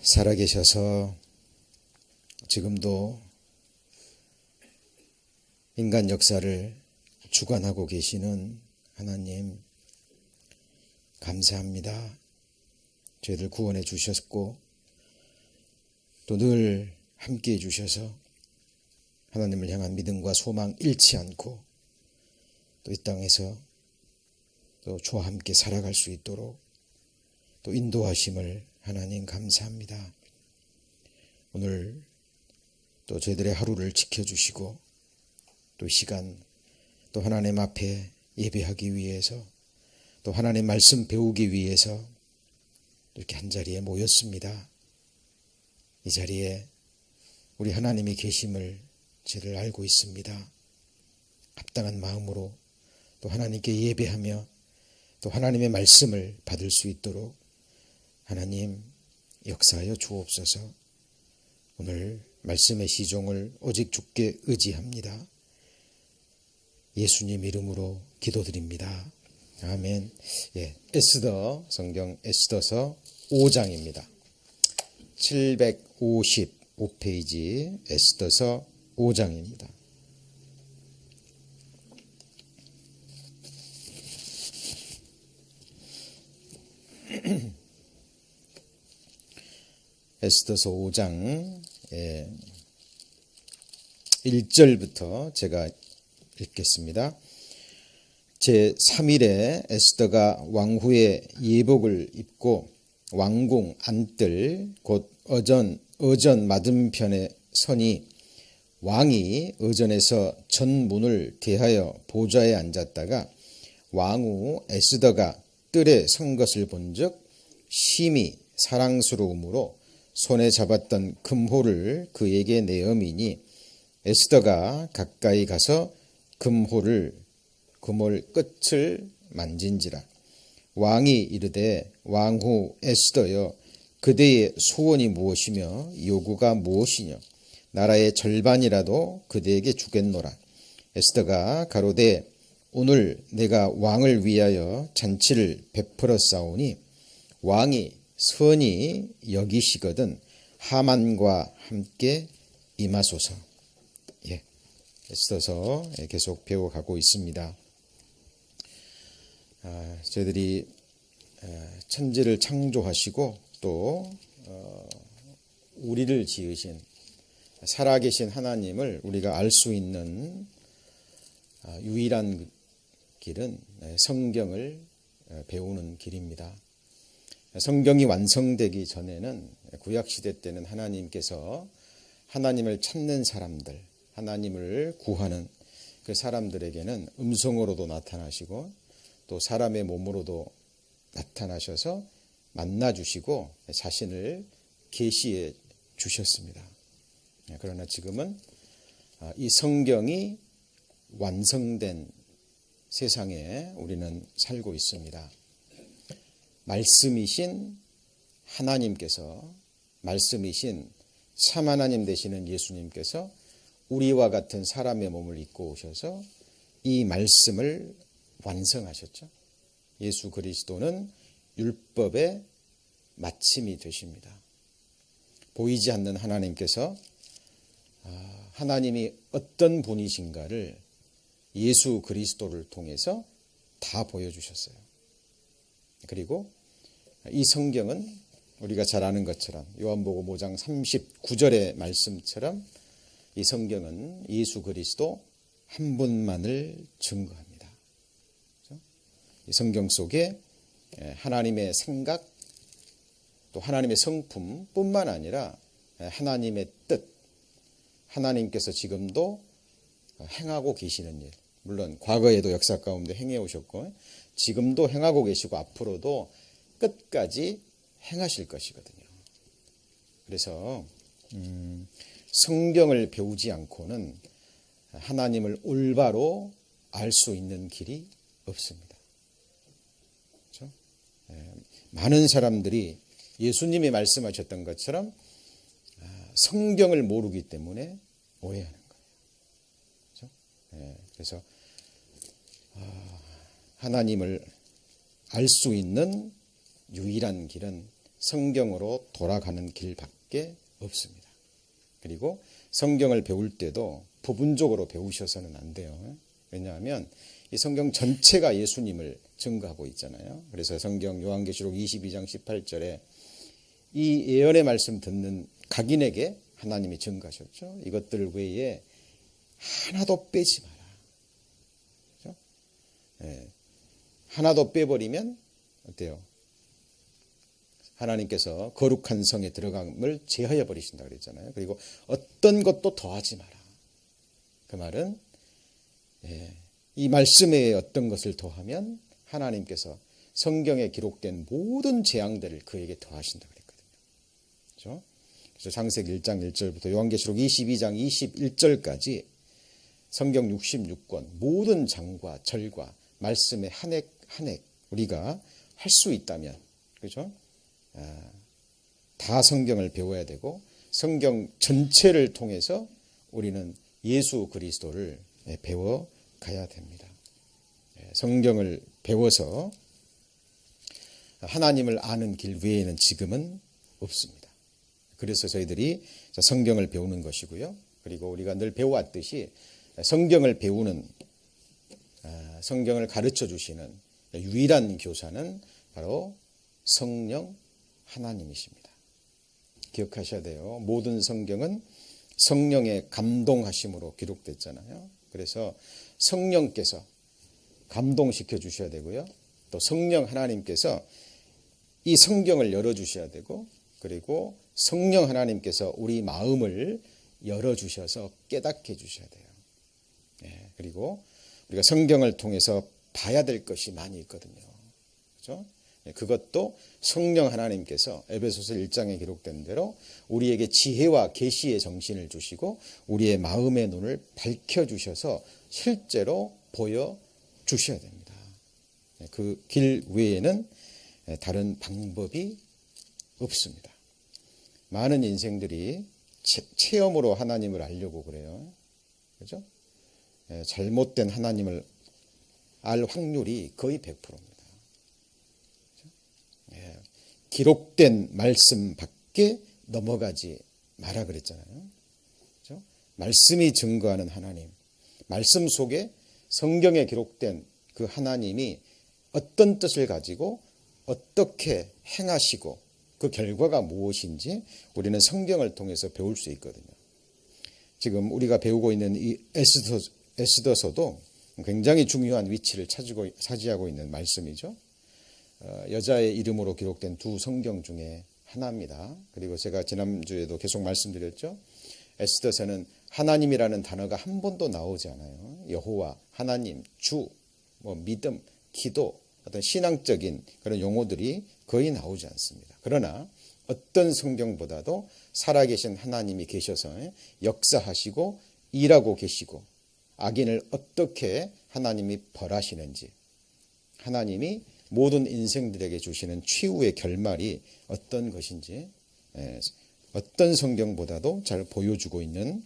살아계셔서 지금도 인간 역사를 주관하고 계시는 하나님 감사합니다. 저희들 구원해 주셨고 또 늘 함께해 주셔서 하나님을 향한 믿음과 소망 잃지 않고 또 이 땅에서 또 저와 함께 살아갈 수 있도록 또 인도하심을 하나님 감사합니다. 오늘 또 저희들의 하루를 지켜주시고 또 시간 또 하나님 앞에 예배하기 위해서 또 하나님 말씀 배우기 위해서 이렇게 한자리에 모였습니다. 이 자리에 우리 하나님이 계심을 저를 알고 있습니다. 합당한 마음으로 또 하나님께 예배하며 또 하나님의 말씀을 받을 수 있도록 하나님 역사하여 주옵소서. 오늘 말씀의 시종을 오직 주께 의지합니다. 예수님 이름으로 기도드립니다. 아멘. 에스더 성경 에스더서 5장입니다. 755페이지 에스더서 5장입니다. 에스더서 5장 1절부터 제가 읽겠습니다. 제3일에 에스더가 왕후의 예복을 입고 왕궁 안뜰 곧 어전 맞은편에 서니 왕이 어전에서 전문을 대하여 보좌에 앉았다가 왕후 에스더가 뜰에 선 것을 본즉 심히 사랑스러움으로 손에 잡았던 금호를 그에게 내어미니 에스더가 가까이 가서 금홀 끝을 만진지라. 왕이 이르되 왕후 에스더여 그대의 소원이 무엇이며 요구가 무엇이뇨? 나라의 절반이라도 그대에게 주겠노라. 에스더가 가로되 오늘 내가 왕을 위하여 잔치를 베풀어 싸우니 왕이 선히 여기시거든 하만과 함께 임하소서. 에스더서 계속 배워가고 있습니다. 저희들이 천지를 창조하시고 또 우리를 지으신 살아계신 하나님을 우리가 알 수 있는 유일한 길은 성경을 배우는 길입니다. 성경이 완성되기 전에는 구약시대 때는 하나님께서 하나님을 찾는 사람들, 하나님을 구하는 그 사람들에게는 음성으로도 나타나시고 또 사람의 몸으로도 나타나셔서 만나주시고 자신을 계시해 주셨습니다. 그러나 지금은 이 성경이 완성된 세상에 우리는 살고 있습니다. 말씀이신 하나님께서 말씀이신 참 하나님 되시는 예수님께서 우리와 같은 사람의 몸을 입고 오셔서 이 말씀을 완성하셨죠. 예수 그리스도는 율법의 마침이 되십니다. 보이지 않는 하나님께서 하나님이 어떤 분이신가를 예수 그리스도를 통해서 다 보여주셨어요. 그리고 이 성경은 우리가 잘 아는 것처럼 요한복음 5장 39절의 말씀처럼 이 성경은 예수 그리스도 한 분만을 증거합니다. 이 성경 속에 하나님의 생각 또 하나님의 성품뿐만 아니라 하나님의 뜻, 하나님께서 지금도 행하고 계시는 일, 물론 과거에도 역사 가운데 행해 오셨고 지금도 행하고 계시고 앞으로도 끝까지 행하실 것이거든요. 그래서 성경을 배우지 않고는 하나님을 올바로 알 수 있는 길이 없습니다. 그렇죠? 많은 사람들이 예수님이 말씀하셨던 것처럼 성경을 모르기 때문에 오해하는 거예요. 그렇죠? 그래서 하나님을 알 수 있는 유일한 길은 성경으로 돌아가는 길밖에 없습니다. 그리고 성경을 배울 때도 부분적으로 배우셔서는 안 돼요. 왜냐하면 이 성경 전체가 예수님을 증거하고 있잖아요. 그래서 성경 요한계시록 22장 18절에 이 예언의 말씀 듣는 각인에게 하나님이 증거하셨죠. 이것들 외에 하나도 빼지 마라. 그렇죠? 네. 하나도 빼버리면 어때요? 하나님께서 거룩한 성에 들어감을 제하여 버리신다 그랬잖아요. 그리고 어떤 것도 더하지 마라. 그 말은 이 말씀에 어떤 것을 더하면 하나님께서 성경에 기록된 모든 재앙들을 그에게 더하신다 그랬거든요. 그렇죠? 그래서 창세기 1장 1절부터 요한계시록 22장 21절까지 성경 66권 모든 장과 절과 말씀의 한 획 한 획 우리가 할 수 있다면, 그렇죠? 다 성경을 배워야 되고 성경 전체를 통해서 우리는 예수 그리스도를 배워가야 됩니다. 성경을 배워서 하나님을 아는 길 외에는 지금은 없습니다. 그래서 저희들이 성경을 배우는 것이고요. 그리고 우리가 늘 배워왔듯이 성경을 배우는, 성경을 가르쳐 주시는 유일한 교사는 바로 성령 하나님이십니다. 기억하셔야 돼요. 모든 성경은 성령의 감동하심으로 기록됐잖아요. 그래서 성령께서 감동시켜 주셔야 되고요. 또 성령 하나님께서 이 성경을 열어주셔야 되고, 그리고 성령 하나님께서 우리 마음을 열어주셔서 깨닫게 해주셔야 돼요. 그리고 우리가 성경을 통해서 봐야 될 것이 많이 있거든요. 그렇죠? 그것도 성령 하나님께서 에베소서 1장에 기록된 대로 우리에게 지혜와 계시의 정신을 주시고 우리의 마음의 눈을 밝혀주셔서 실제로 보여주셔야 됩니다. 그 길 외에는 다른 방법이 없습니다. 많은 인생들이 체험으로 하나님을 알려고 그래요. 그렇죠? 잘못된 하나님을 알 확률이 거의 100%입니다. 기록된 말씀 밖에 넘어가지 마라 그랬잖아요. 그렇죠? 말씀이 증거하는 하나님, 말씀 속에 성경에 기록된 그 하나님이 어떤 뜻을 가지고 어떻게 행하시고 그 결과가 무엇인지 우리는 성경을 통해서 배울 수 있거든요. 지금 우리가 배우고 있는 이 에스더서도 굉장히 중요한 위치를 차지하고 있는 말씀이죠. 여자의 이름으로 기록된 두 성경 중에 하나입니다. 그리고 제가 지난주에도 계속 말씀드렸죠. 에스더서는 하나님이라는 단어가 한 번도 나오지 않아요. 여호와, 하나님, 주, 믿음, 기도, 어떤 신앙적인 그런 용어들이 거의 나오지 않습니다. 그러나 어떤 성경보다도 살아계신 하나님이 계셔서 역사하시고 일하고 계시고 악인을 어떻게 하나님이 벌하시는지, 하나님이 모든 인생들에게 주시는 최후의 결말이 어떤 것인지 어떤 성경보다도 잘 보여주고 있는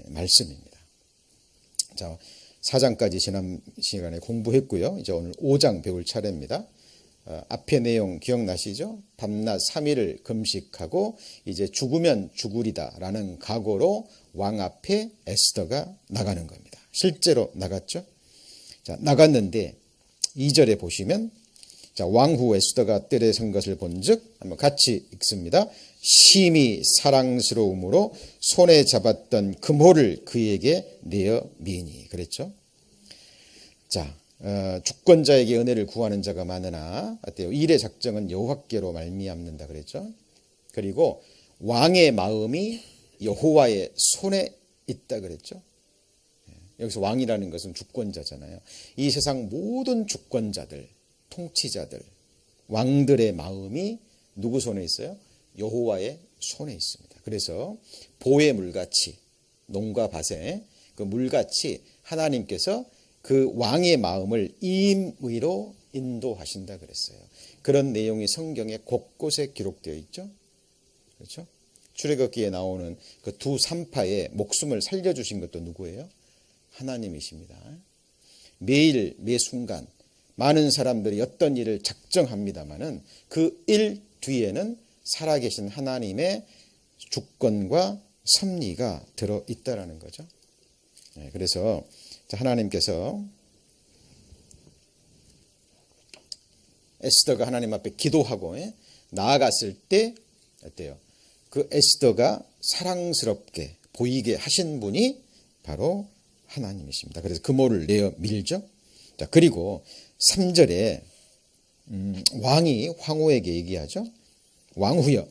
말씀입니다. 자, 4장까지 지난 시간에 공부했고요. 이제 오늘 5장 배울 차례입니다. 앞의 내용 기억나시죠? 밤낮 3일을 금식하고 이제 죽으면 죽으리다라는 각오로 왕 앞에 에스더가 나가는 겁니다. 실제로 나갔죠? 자, 나갔는데 2절에 보시면 자, 왕후 에스더가 뜰에 선 것을 본즉 한번 같이 읽습니다. 심히 사랑스러움으로 손에 잡았던 금호를 그에게 내어 미니. 그랬죠? 자, 주권자에게 은혜를 구하는 자가 많으나 어때요? 일의 작정은 여호와께로 말미암는다 그랬죠? 그리고 왕의 마음이 여호와의 손에 있다 그랬죠? 여기서 왕이라는 것은 주권자잖아요. 이 세상 모든 주권자들, 통치자들, 왕들의 마음이 누구 손에 있어요? 여호와의 손에 있습니다. 그래서 보의 물같이, 농과 밭의 그 물같이 하나님께서 그 왕의 마음을 임의로 인도하신다 그랬어요. 그런 내용이 성경에 곳곳에 기록되어 있죠. 그렇죠? 출애굽기에 나오는 그 두 산파의 목숨을 살려주신 것도 누구예요? 하나님이십니다. 매일 매 순간 많은 사람들이 어떤 일을 작정합니다마는 그 일 뒤에는 살아계신 하나님의 주권과 섭리가 들어있다라는 거죠. 그래서 하나님께서 에스더가 하나님 앞에 기도하고 나아갔을 때 어때요? 그 에스더가 사랑스럽게 보이게 하신 분이 바로 하나님이십니다. 그래서 금오를 내어 밀죠. 자, 그리고 3절에 왕이 황후에게 얘기하죠. 왕후여,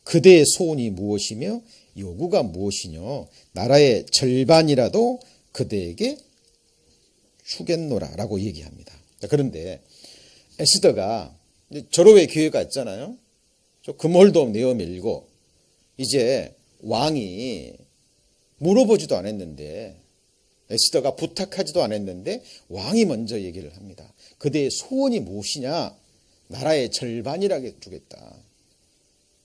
그대의 소원이 무엇이며 요구가 무엇이뇨? 나라의 절반이라도 그대에게 주겠노라 라고 얘기합니다. 자, 그런데 에스더가 절호의 기회가 있잖아요. 금홀도 내어 밀고 이제 왕이 물어보지도 않았는데, 에스더가 부탁하지도 않았는데 왕이 먼저 얘기를 합니다. 그대의 소원이 무엇이냐? 나라의 절반이라게 주겠다.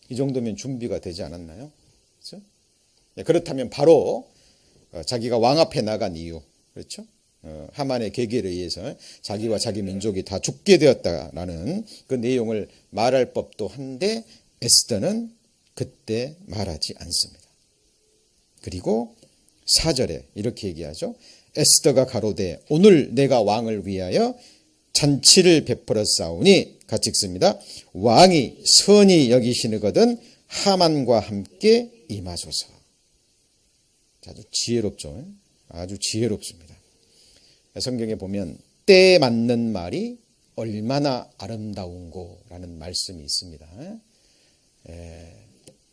이 정도면 준비가 되지 않았나요? 그렇죠? 그렇다면 바로 자기가 왕 앞에 나간 이유, 그렇죠? 하만의 계계에 의해서 자기와 자기 민족이 다 죽게 되었다라는 그 내용을 말할 법도 한데 에스더는 그때 말하지 않습니다. 그리고 4절에 이렇게 얘기하죠. 에스더가 가로되 오늘 내가 왕을 위하여 잔치를 베풀어 싸우니, 같이 읽습니다. 왕이 선히 여기시거든 하만과 함께 임하소서. 아주 지혜롭죠. 아주 지혜롭습니다. 성경에 보면 때에 맞는 말이 얼마나 아름다운고라는 말씀이 있습니다.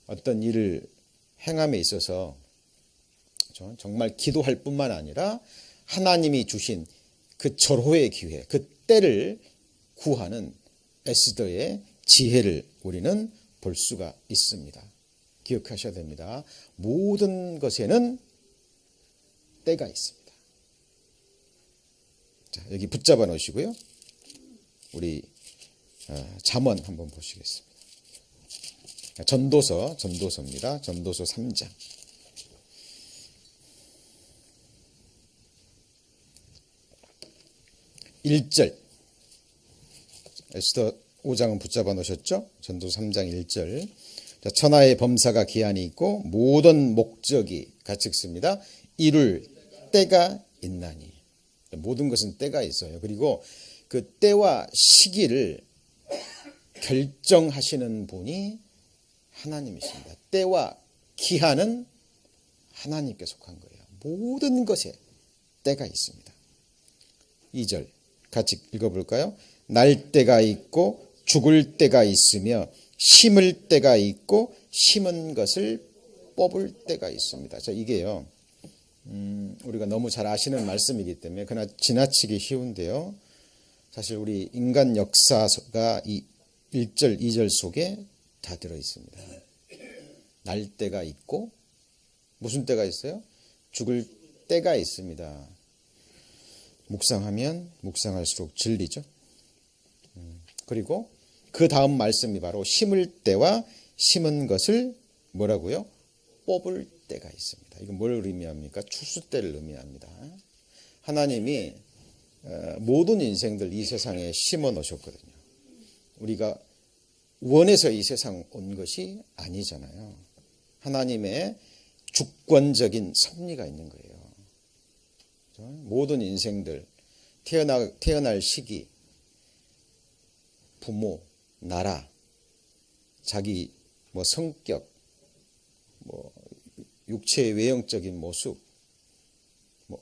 어떤 일을 행함에 있어서 정말 기도할 뿐만 아니라 하나님이 주신 그 절호의 기회, 그 때를 구하는 에스더의 지혜를 우리는 볼 수가 있습니다. 기억하셔야 됩니다. 모든 것에는 때가 있습니다. 자, 여기 붙잡아 놓으시고요. 우리 잠언 한번 보시겠습니다. 전도서입니다. 전도서 3장. 1절. 에스더 5장은 붙잡아 놓으셨죠? 전도서 3장 1절. 자, 천하의 범사가 기한이 있고 모든 목적이, 같이 읽습니다. 이룰 때가 있나니. 모든 것은 때가 있어요. 그리고 그 때와 시기를 결정하시는 분이 하나님이십니다. 때와 기한은 하나님께 속한 거예요. 모든 것에 때가 있습니다. 2절 같이 읽어볼까요? 날 때가 있고 죽을 때가 있으며 심을 때가 있고 심은 것을 뽑을 때가 있습니다. 자, 이게요, 우리가 너무 잘 아시는 말씀이기 때문에 그러나 지나치기 쉬운데요. 사실 우리 인간 역사가 이 1절, 2절 속에 다 들어 있습니다. 날 때가 있고 무슨 때가 있어요? 죽을 때가 있습니다. 묵상하면 묵상할수록 진리죠. 그리고 그 다음 말씀이 바로 심을 때와 심은 것을 뭐라고요? 뽑을 때가 있습니다. 이건 뭘 의미합니까? 추수 때를 의미합니다. 하나님이 모든 인생들 이 세상에 심어 놓으셨거든요. 우리가 원해서 이 세상 온 것이 아니잖아요. 하나님의 주권적인 섭리가 있는 거예요. 모든 인생들, 태어날 시기, 부모, 나라, 자기 성격, 육체의 외형적인 모습,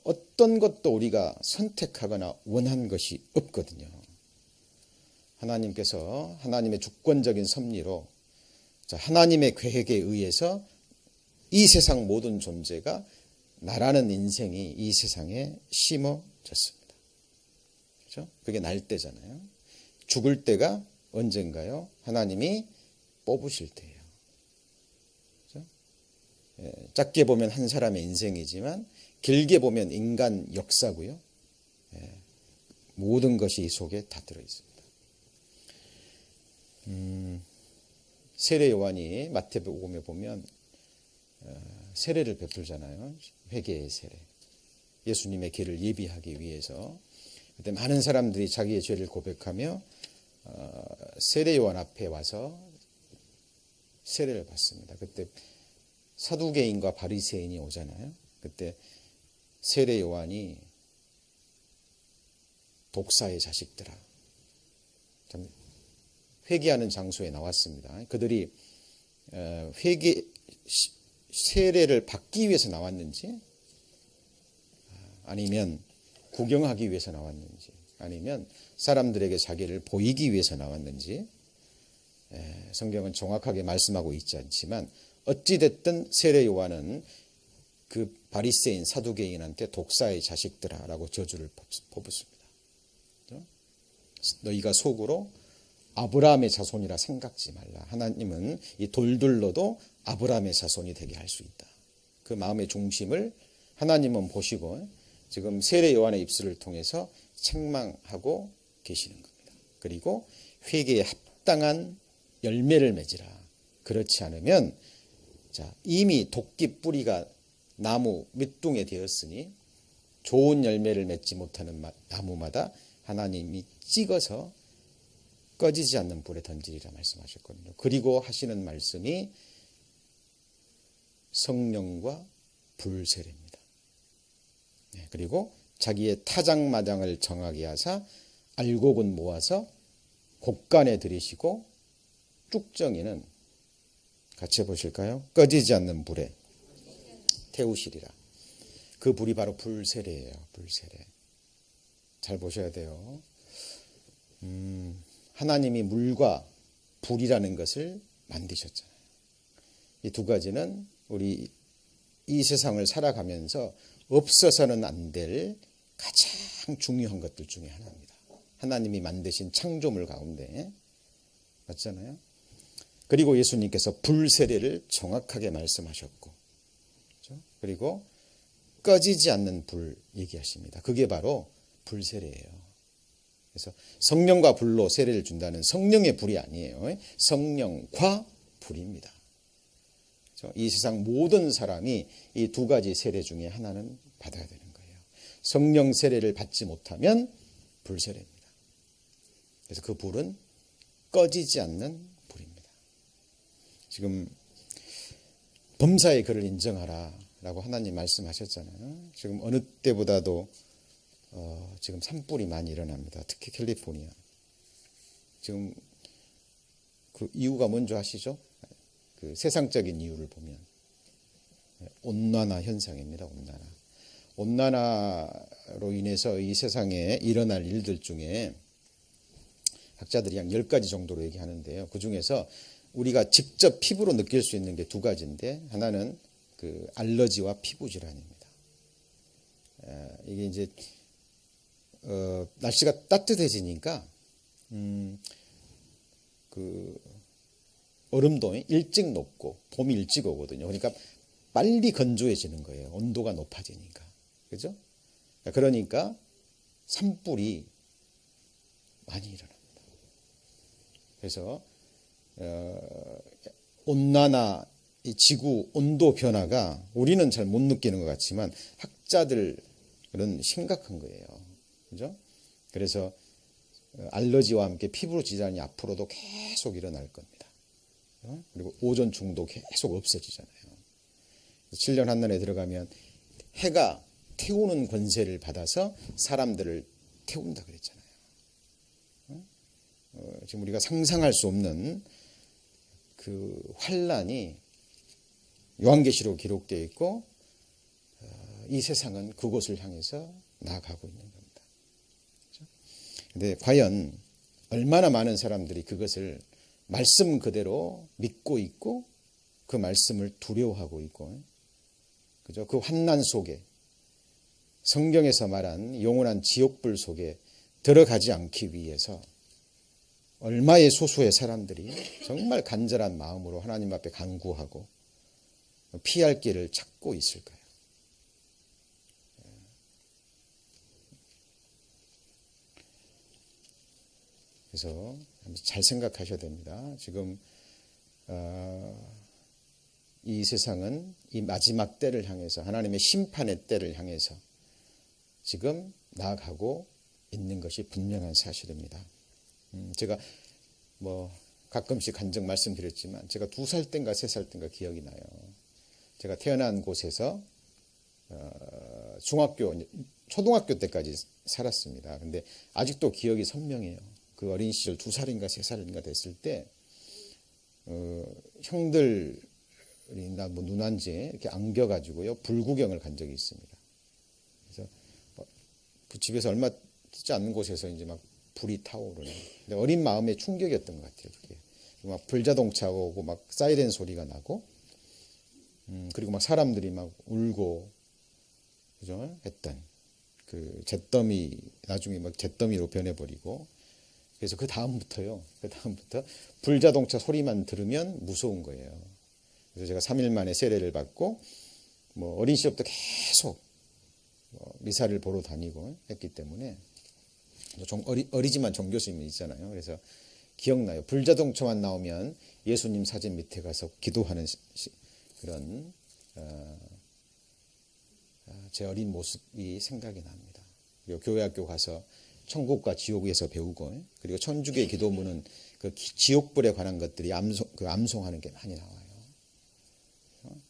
어떤 것도 우리가 선택하거나 원한 것이 없거든요. 하나님께서 하나님의 주권적인 섭리로 하나님의 계획에 의해서 이 세상 모든 존재가, 나라는 인생이 이 세상에 심어졌습니다. 그렇죠? 그게 날 때잖아요. 죽을 때가 언젠가요? 하나님이 뽑으실 때예요. 그렇죠? 짧게 보면 한 사람의 인생이지만 길게 보면 인간 역사고요. 모든 것이 이 속에 다 들어 있습니다. 세례 요한이 마태복음에 보면 세례를 베풀잖아요. 회개의 세례. 예수님의 길을 예비하기 위해서. 그때 많은 사람들이 자기의 죄를 고백하며 세례 요한 앞에 와서 세례를 받습니다. 그때 사두개인과 바리새인이 오잖아요. 그때 세례 요한이 독사의 자식들아, 참 회개하는 장소에 나왔습니다. 그들이 세례를 받기 위해서 나왔는지, 아니면 구경하기 위해서 나왔는지, 아니면 사람들에게 자기를 보이기 위해서 나왔는지 성경은 정확하게 말씀하고 있지 않지만, 어찌됐든 세례 요한은 그 바리새인 사두개인한테 독사의 자식들아라고 저주를 퍼붓습니다. 너희가 속으로 아브라함의 자손이라 생각지 말라. 하나님은 이 돌들로도 아브라함의 자손이 되게 할 수 있다. 그 마음의 중심을 하나님은 보시고 지금 세례 요한의 입술을 통해서 책망하고 계시는 겁니다. 그리고 회개에 합당한 열매를 맺으라. 그렇지 않으면 이미 도끼 뿌리가 나무 밑둥에 되었으니 좋은 열매를 맺지 못하는 나무마다 하나님이 찍어서 꺼지지 않는 불에 던지리라 말씀하셨거든요. 그리고 하시는 말씀이 성령과 불세례입니다. 그리고 자기의 타작마당을 정하게 하사 알곡은 모아서 곡간에 들이시고 쭉정이는 같이 해보실까요? 꺼지지 않는 불에 태우시리라. 그 불이 바로 불세례예요. 불세례. 잘 보셔야 돼요. 하나님이 물과 불이라는 것을 만드셨잖아요. 이 두 가지는 우리 이 세상을 살아가면서 없어서는 안 될 가장 중요한 것들 중에 하나입니다. 하나님이 만드신 창조물 가운데. 맞잖아요. 그리고 예수님께서 불세례를 정확하게 말씀하셨고, 그렇죠? 그리고 꺼지지 않는 불 얘기하십니다. 그게 바로 불세례예요. 그래서 성령과 불로 세례를 준다는 성령의 불이 아니에요. 성령과 불입니다. 그렇죠? 이 세상 모든 사람이 이 두 가지 세례 중에 하나는 받아야 되는 거예요. 성령 세례를 받지 못하면 불세례입니다. 그래서 그 불은 꺼지지 않는 불입니다. 지금 범사의 그를 인정하라 라고 하나님 말씀하셨잖아요. 지금 어느 때보다도 지금 산불이 많이 일어납니다. 특히 캘리포니아. 지금 그 이유가 뭔지 아시죠? 그 세상적인 이유를 보면 온난화 현상입니다. 온난화로 인해서 이 세상에 일어날 일들 중에 학자들이 한 10가지 정도로 얘기하는데요. 그 중에서 우리가 직접 피부로 느낄 수 있는 게 두 가지인데, 하나는 그 알러지와 피부 질환입니다. 이게 이제 날씨가 따뜻해지니까 그 얼음도 일찍 녹고 봄이 일찍 오거든요. 그러니까 빨리 건조해지는 거예요. 온도가 높아지니까. 그죠? 그러니까 산불이 많이 일어납니다. 그래서 온난화, 이 지구 온도 변화가 우리는 잘 못 느끼는 것 같지만 학자들은 심각한 거예요. 그죠? 그래서 알러지와 함께 피부 질환이 앞으로도 계속 일어날 겁니다. 그리고 오존 충도 계속 없어지잖아요. 7년 한난에 들어가면 해가 태우는 권세를 받아서 사람들을 태운다 그랬잖아요. 지금 우리가 상상할 수 없는 그 환란이 요한계시록 기록되어 있고, 이 세상은 그곳을 향해서 나아가고 있는 겁니다. 그런데 과연 얼마나 많은 사람들이 그것을 말씀 그대로 믿고 있고 그 말씀을 두려워하고 있고, 그죠? 그 환난 속에, 성경에서 말한 영원한 지옥불 속에 들어가지 않기 위해서 얼마의 소수의 사람들이 정말 간절한 마음으로 하나님 앞에 간구하고 피할 길을 찾고 있을까요? 그래서 잘 생각하셔야 됩니다. 지금 이 세상은 이 마지막 때를 향해서, 하나님의 심판의 때를 향해서 지금 나아가고 있는 것이 분명한 사실입니다. 제가 가끔씩 간증 말씀드렸지만 제가 2살 땐가 3살 땐가 기억이 나요. 제가 태어난 곳에서 초등학교 때까지 살았습니다. 근데 아직도 기억이 선명해요. 그 어린 시절 2살인가 3살인가 됐을 때 형들이나 뭐 누난지에 이렇게 안겨가지고요 불구경을 간 적이 있습니다. 그래서 그 집에서 얼마 되지 않는 곳에서 이제 막 불이 타오르는. 근데 어린 마음의 충격이었던 것 같아요. 그게 막 불자동차 오고 막 사이렌 소리가 나고, 그리고 막 사람들이 막 울고, 그죠? 했던 그 잿더미 나중에 막 잿더미로 변해버리고. 그래서 그 다음부터 불자동차 소리만 들으면 무서운 거예요. 그래서 제가 3일 만에 세례를 받고 뭐 어린 시절부터 계속 미사를 보러 다니고 했기 때문에 어리지만 종교심이 있잖아요. 그래서 기억나요. 불자동차만 나오면 예수님 사진 밑에 가서 기도하는 그런 제 어린 모습이 생각이 납니다. 그리고 교회학교 가서 천국과 지옥에서 배우고, 그리고 천주교의 기도문은 그 지옥불에 관한 것들이 암송하는 게 많이 나와요.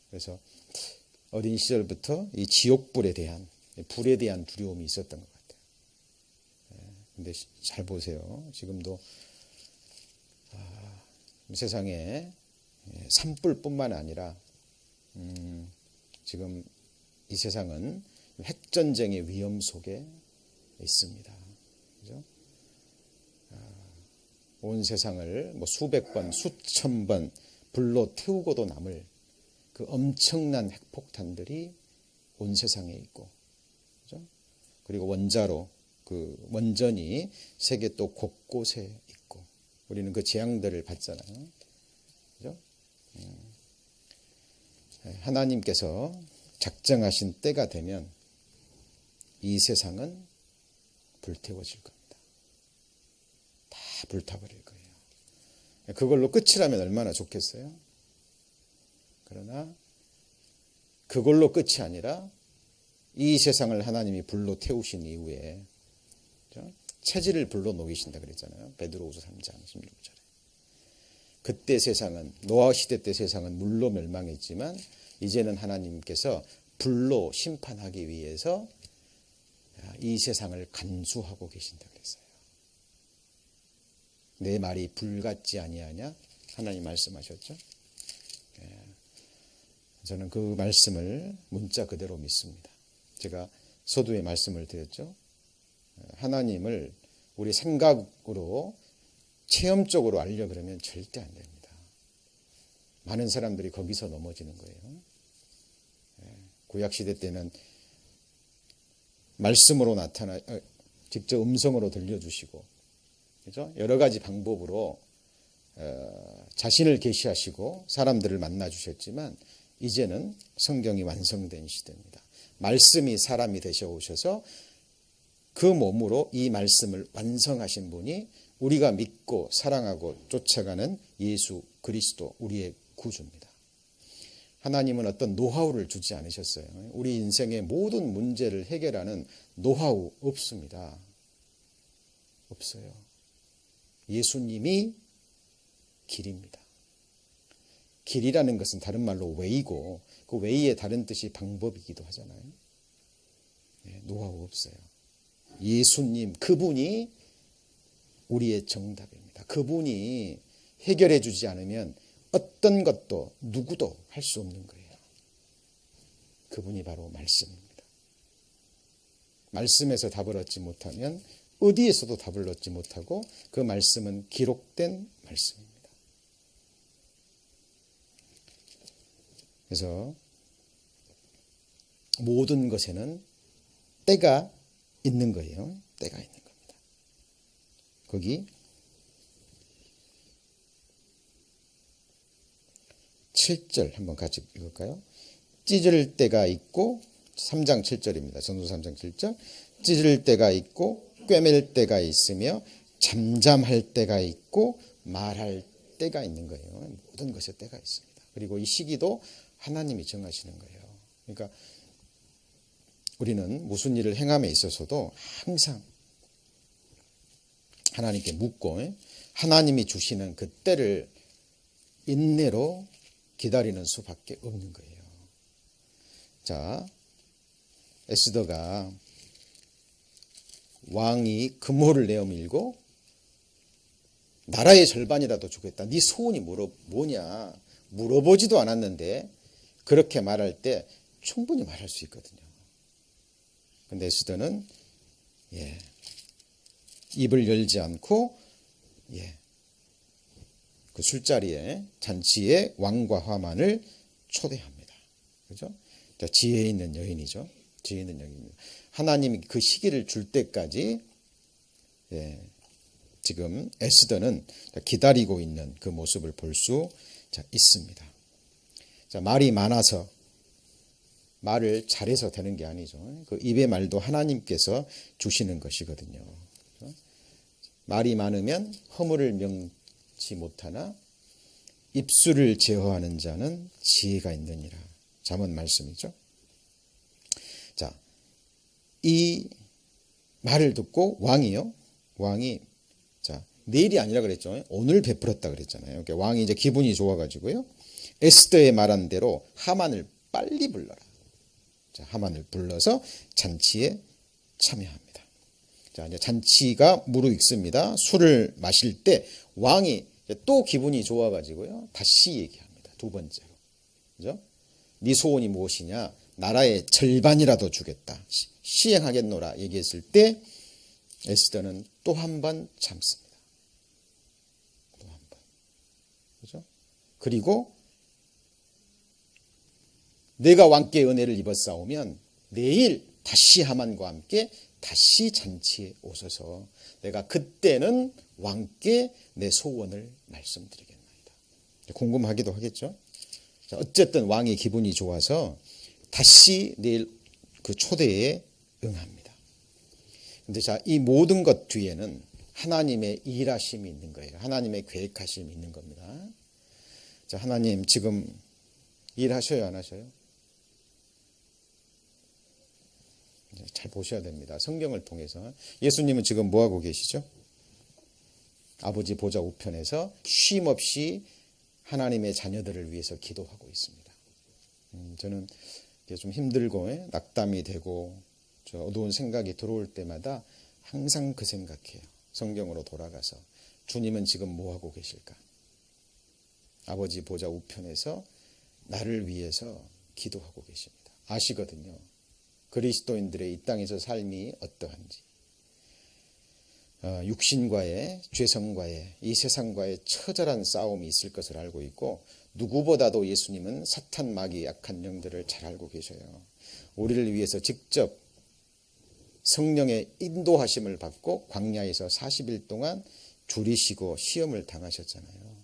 그래서 어린 시절부터 이 지옥불에 대한, 불에 대한 두려움이 있었던 것 같아요. 근데 잘 보세요. 지금도 세상에 산불뿐만 아니라 지금 이 세상은 핵전쟁의 위험 속에 있습니다. 그죠? 온 세상을 뭐 수백 번, 수천 번 불로 태우고도 남을 그 엄청난 핵폭탄들이 온 세상에 있고, 그죠? 그리고 원자로 그 원전이 세계 또 곳곳에 있고, 우리는 그 재앙들을 받잖아요. 그죠? 하나님께서 작정하신 때가 되면 이 세상은 불태워질 겁니다. 다 불타버릴 거예요. 그걸로 끝이라면 얼마나 좋겠어요? 그러나 그걸로 끝이 아니라 이 세상을 하나님이 불로 태우신 이후에 체질을 불로 녹이신다 그랬잖아요. 베드로후서 3장 16절에. 그때 세상은, 노아 시대 때 세상은 물로 멸망했지만 이제는 하나님께서 불로 심판하기 위해서 이 세상을 간수하고 계신다 그랬어요. 내 말이 불 같지 아니하냐? 하나님 말씀하셨죠. 저는 그 말씀을 문자 그대로 믿습니다. 제가 서두에 말씀을 드렸죠. 하나님을 우리 생각으로 체험적으로 알려 그러면 절대 안 됩니다. 많은 사람들이 거기서 넘어지는 거예요. 구약시대 때는 말씀으로 직접 음성으로 들려주시고, 그죠? 여러 가지 방법으로 자신을 계시하시고 사람들을 만나 주셨지만 이제는 성경이 완성된 시대입니다. 말씀이 사람이 되셔 오셔서 그 몸으로 이 말씀을 완성하신 분이 우리가 믿고 사랑하고 쫓아가는 예수 그리스도, 우리의 구주입니다. 하나님은 어떤 노하우를 주지 않으셨어요. 우리 인생의 모든 문제를 해결하는 노하우 없습니다. 없어요. 예수님이 길입니다. 길이라는 것은 다른 말로 웨이고, 그 웨이의 다른 뜻이 방법이기도 하잖아요. 노하우 없어요. 예수님, 그분이 우리의 정답입니다. 그분이 해결해 주지 않으면 어떤 것도 누구도 할 수 없는 거예요. 그분이 바로 말씀입니다. 말씀에서 답을 얻지 못하면 어디에서도 답을 얻지 못하고, 그 말씀은 기록된 말씀입니다. 그래서 모든 것에는 때가 있는 거예요. 때가 있는 겁니다. 거기 7절 한번 같이 읽을까요? 찢을 때가 있고, 3장 7절입니다. 전도서 3장 7절. 찢을 때가 있고 꿰맬 때가 있으며 잠잠할 때가 있고 말할 때가 있는 거예요. 모든 것에 때가 있습니다. 그리고 이 시기도 하나님이 정하시는 거예요. 그러니까 우리는 무슨 일을 행함에 있어서도 항상 하나님께 묻고 하나님이 주시는 그 때를 인내로 기다리는 수밖에 없는 거예요. 자, 에스더가 왕이 금호를 내어밀고 나라의 절반이라도 주겠다. 네 소원이 뭐냐? 물어보지도 않았는데 그렇게 말할 때 충분히 말할 수 있거든요. 근데 에스더는 입을 열지 않고 그 술자리에 잔치에 왕과 하만을 초대합니다. 그죠? 지혜 있는 여인이죠. 지혜 있는 여인입니다. 하나님이 그 시기를 줄 때까지 지금 에스더는 기다리고 있는 그 모습을 볼 수 있습니다. 자, 말이 많아서 말을 잘해서 되는 게 아니죠. 그 입의 말도 하나님께서 주시는 것이거든요. 말이 많으면 허물을 명치 못하나 입술을 제어하는 자는 지혜가 있느니라. 잠언 말씀이죠. 자, 이 말을 듣고 왕이 내일이 아니라 그랬죠. 오늘 베풀었다 그랬잖아요. 그러니까 왕이 이제 기분이 좋아가지고요. 에스더의 말한 대로 하만을 빨리 불러라. 자, 하만을 불러서 잔치에 참여합니다. 자, 이제 잔치가 무르익습니다. 술을 마실 때 왕이 또 기분이 좋아가지고요. 다시 얘기합니다. 두 번째로. 그죠? 네 소원이 무엇이냐? 나라의 절반이라도 주겠다. 시행하겠노라 얘기했을 때 에스더는 또 한 번 참습니다. 또 한 번. 그죠? 그리고 내가 왕께 은혜를 입었사오면 내일 다시 하만과 함께 다시 잔치에 오셔서 내가 그때는 왕께 내 소원을 말씀드리겠나이다. 궁금하기도 하겠죠. 자, 어쨌든 왕의 기분이 좋아서 다시 내일 그 초대에 응합니다. 근데 자, 이 모든 것 뒤에는 하나님의 일하심이 있는 거예요. 하나님의 계획하심이 있는 겁니다. 자, 하나님 지금 일하셔요, 안 하셔요? 잘 보셔야 됩니다. 성경을 통해서. 예수님은 지금 뭐하고 계시죠? 아버지 보좌 우편에서 쉼없이 하나님의 자녀들을 위해서 기도하고 있습니다. 저는 좀 힘들고 낙담이 되고 어두운 생각이 들어올 때마다 항상 그 생각해요. 성경으로 돌아가서 주님은 지금 뭐하고 계실까? 아버지 보좌 우편에서 나를 위해서 기도하고 계십니다. 아시거든요. 그리스도인들의 이 땅에서 삶이 어떠한지, 육신과의 죄성과의 이 세상과의 처절한 싸움이 있을 것을 알고 있고 누구보다도 예수님은 사탄 마귀 약한 영들을 잘 알고 계셔요. 우리를 위해서 직접 성령의 인도하심을 받고 광야에서 40일 동안 줄이시고 시험을 당하셨잖아요.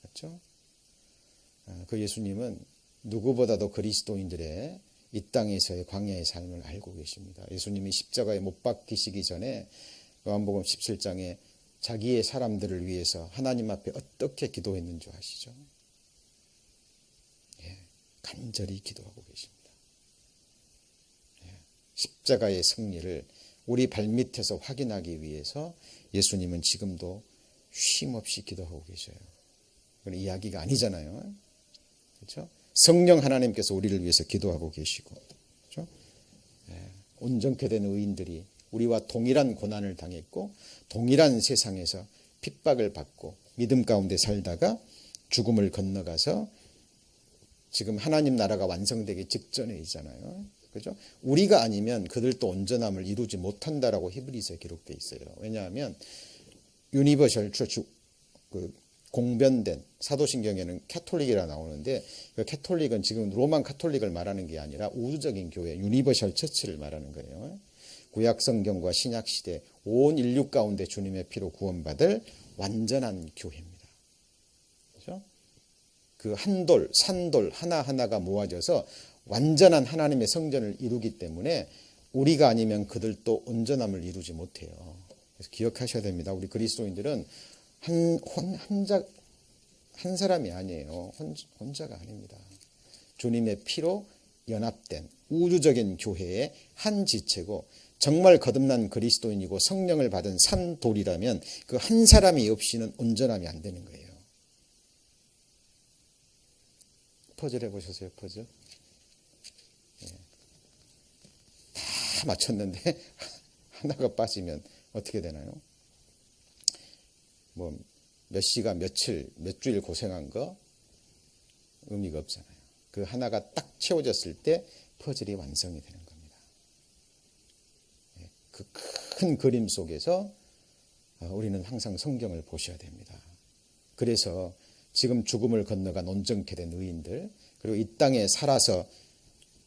그렇죠? 그 예수님은 누구보다도 그리스도인들의 이 땅에서의 광야의 삶을 알고 계십니다. 예수님이 십자가에 못 박히시기 전에 요한복음 17장에 자기의 사람들을 위해서 하나님 앞에 어떻게 기도했는 줄 아시죠? 간절히 기도하고 계십니다. 십자가의 승리를 우리 발밑에서 확인하기 위해서 예수님은 지금도 쉼없이 기도하고 계셔요. 그건 이야기가 아니잖아요. 그렇죠? 성령 하나님께서 우리를 위해서 기도하고 계시고, 그렇죠? 온전케 된 의인들이 우리와 동일한 고난을 당했고 동일한 세상에서 핍박을 받고 믿음 가운데 살다가 죽음을 건너가서 지금 하나님 나라가 완성되기 직전에 있잖아요. 그죠? 우리가 아니면 그들도 온전함을 이루지 못한다라고 히브리서에 기록되어 있어요. 왜냐하면 유니버셜 처치, 공변된 사도신경에는 캐톨릭이라 나오는데 그 캐톨릭은 지금 로만 캐톨릭을 말하는 게 아니라 우주적인 교회, 유니버셜 처치를 말하는 거예요. 구약 성경과 신약 시대 온 인류 가운데 주님의 피로 구원받을 완전한 교회입니다. 그렇죠? 그 한돌, 산돌 하나하나가 모아져서 완전한 하나님의 성전을 이루기 때문에 우리가 아니면 그들도 온전함을 이루지 못해요. 그래서 기억하셔야 됩니다. 우리 그리스도인들은 한 사람이 아니에요. 혼자가 아닙니다. 주님의 피로 연합된 우주적인 교회의 한 지체고 정말 거듭난 그리스도인이고 성령을 받은 산돌이라면 그 한 사람이 없이는 온전함이 안 되는 거예요. 퍼즐 해보셨어요? 퍼즐? 다 맞췄는데 하나가 빠지면 어떻게 되나요? 뭐 몇 시간, 며칠, 몇 주일 고생한 거 의미가 없잖아요. 그 하나가 딱 채워졌을 때 퍼즐이 완성이 되는 겁니다. 그 큰 그림 속에서 우리는 항상 성경을 보셔야 됩니다. 그래서 지금 죽음을 건너간 온전케 된 의인들, 그리고 이 땅에 살아서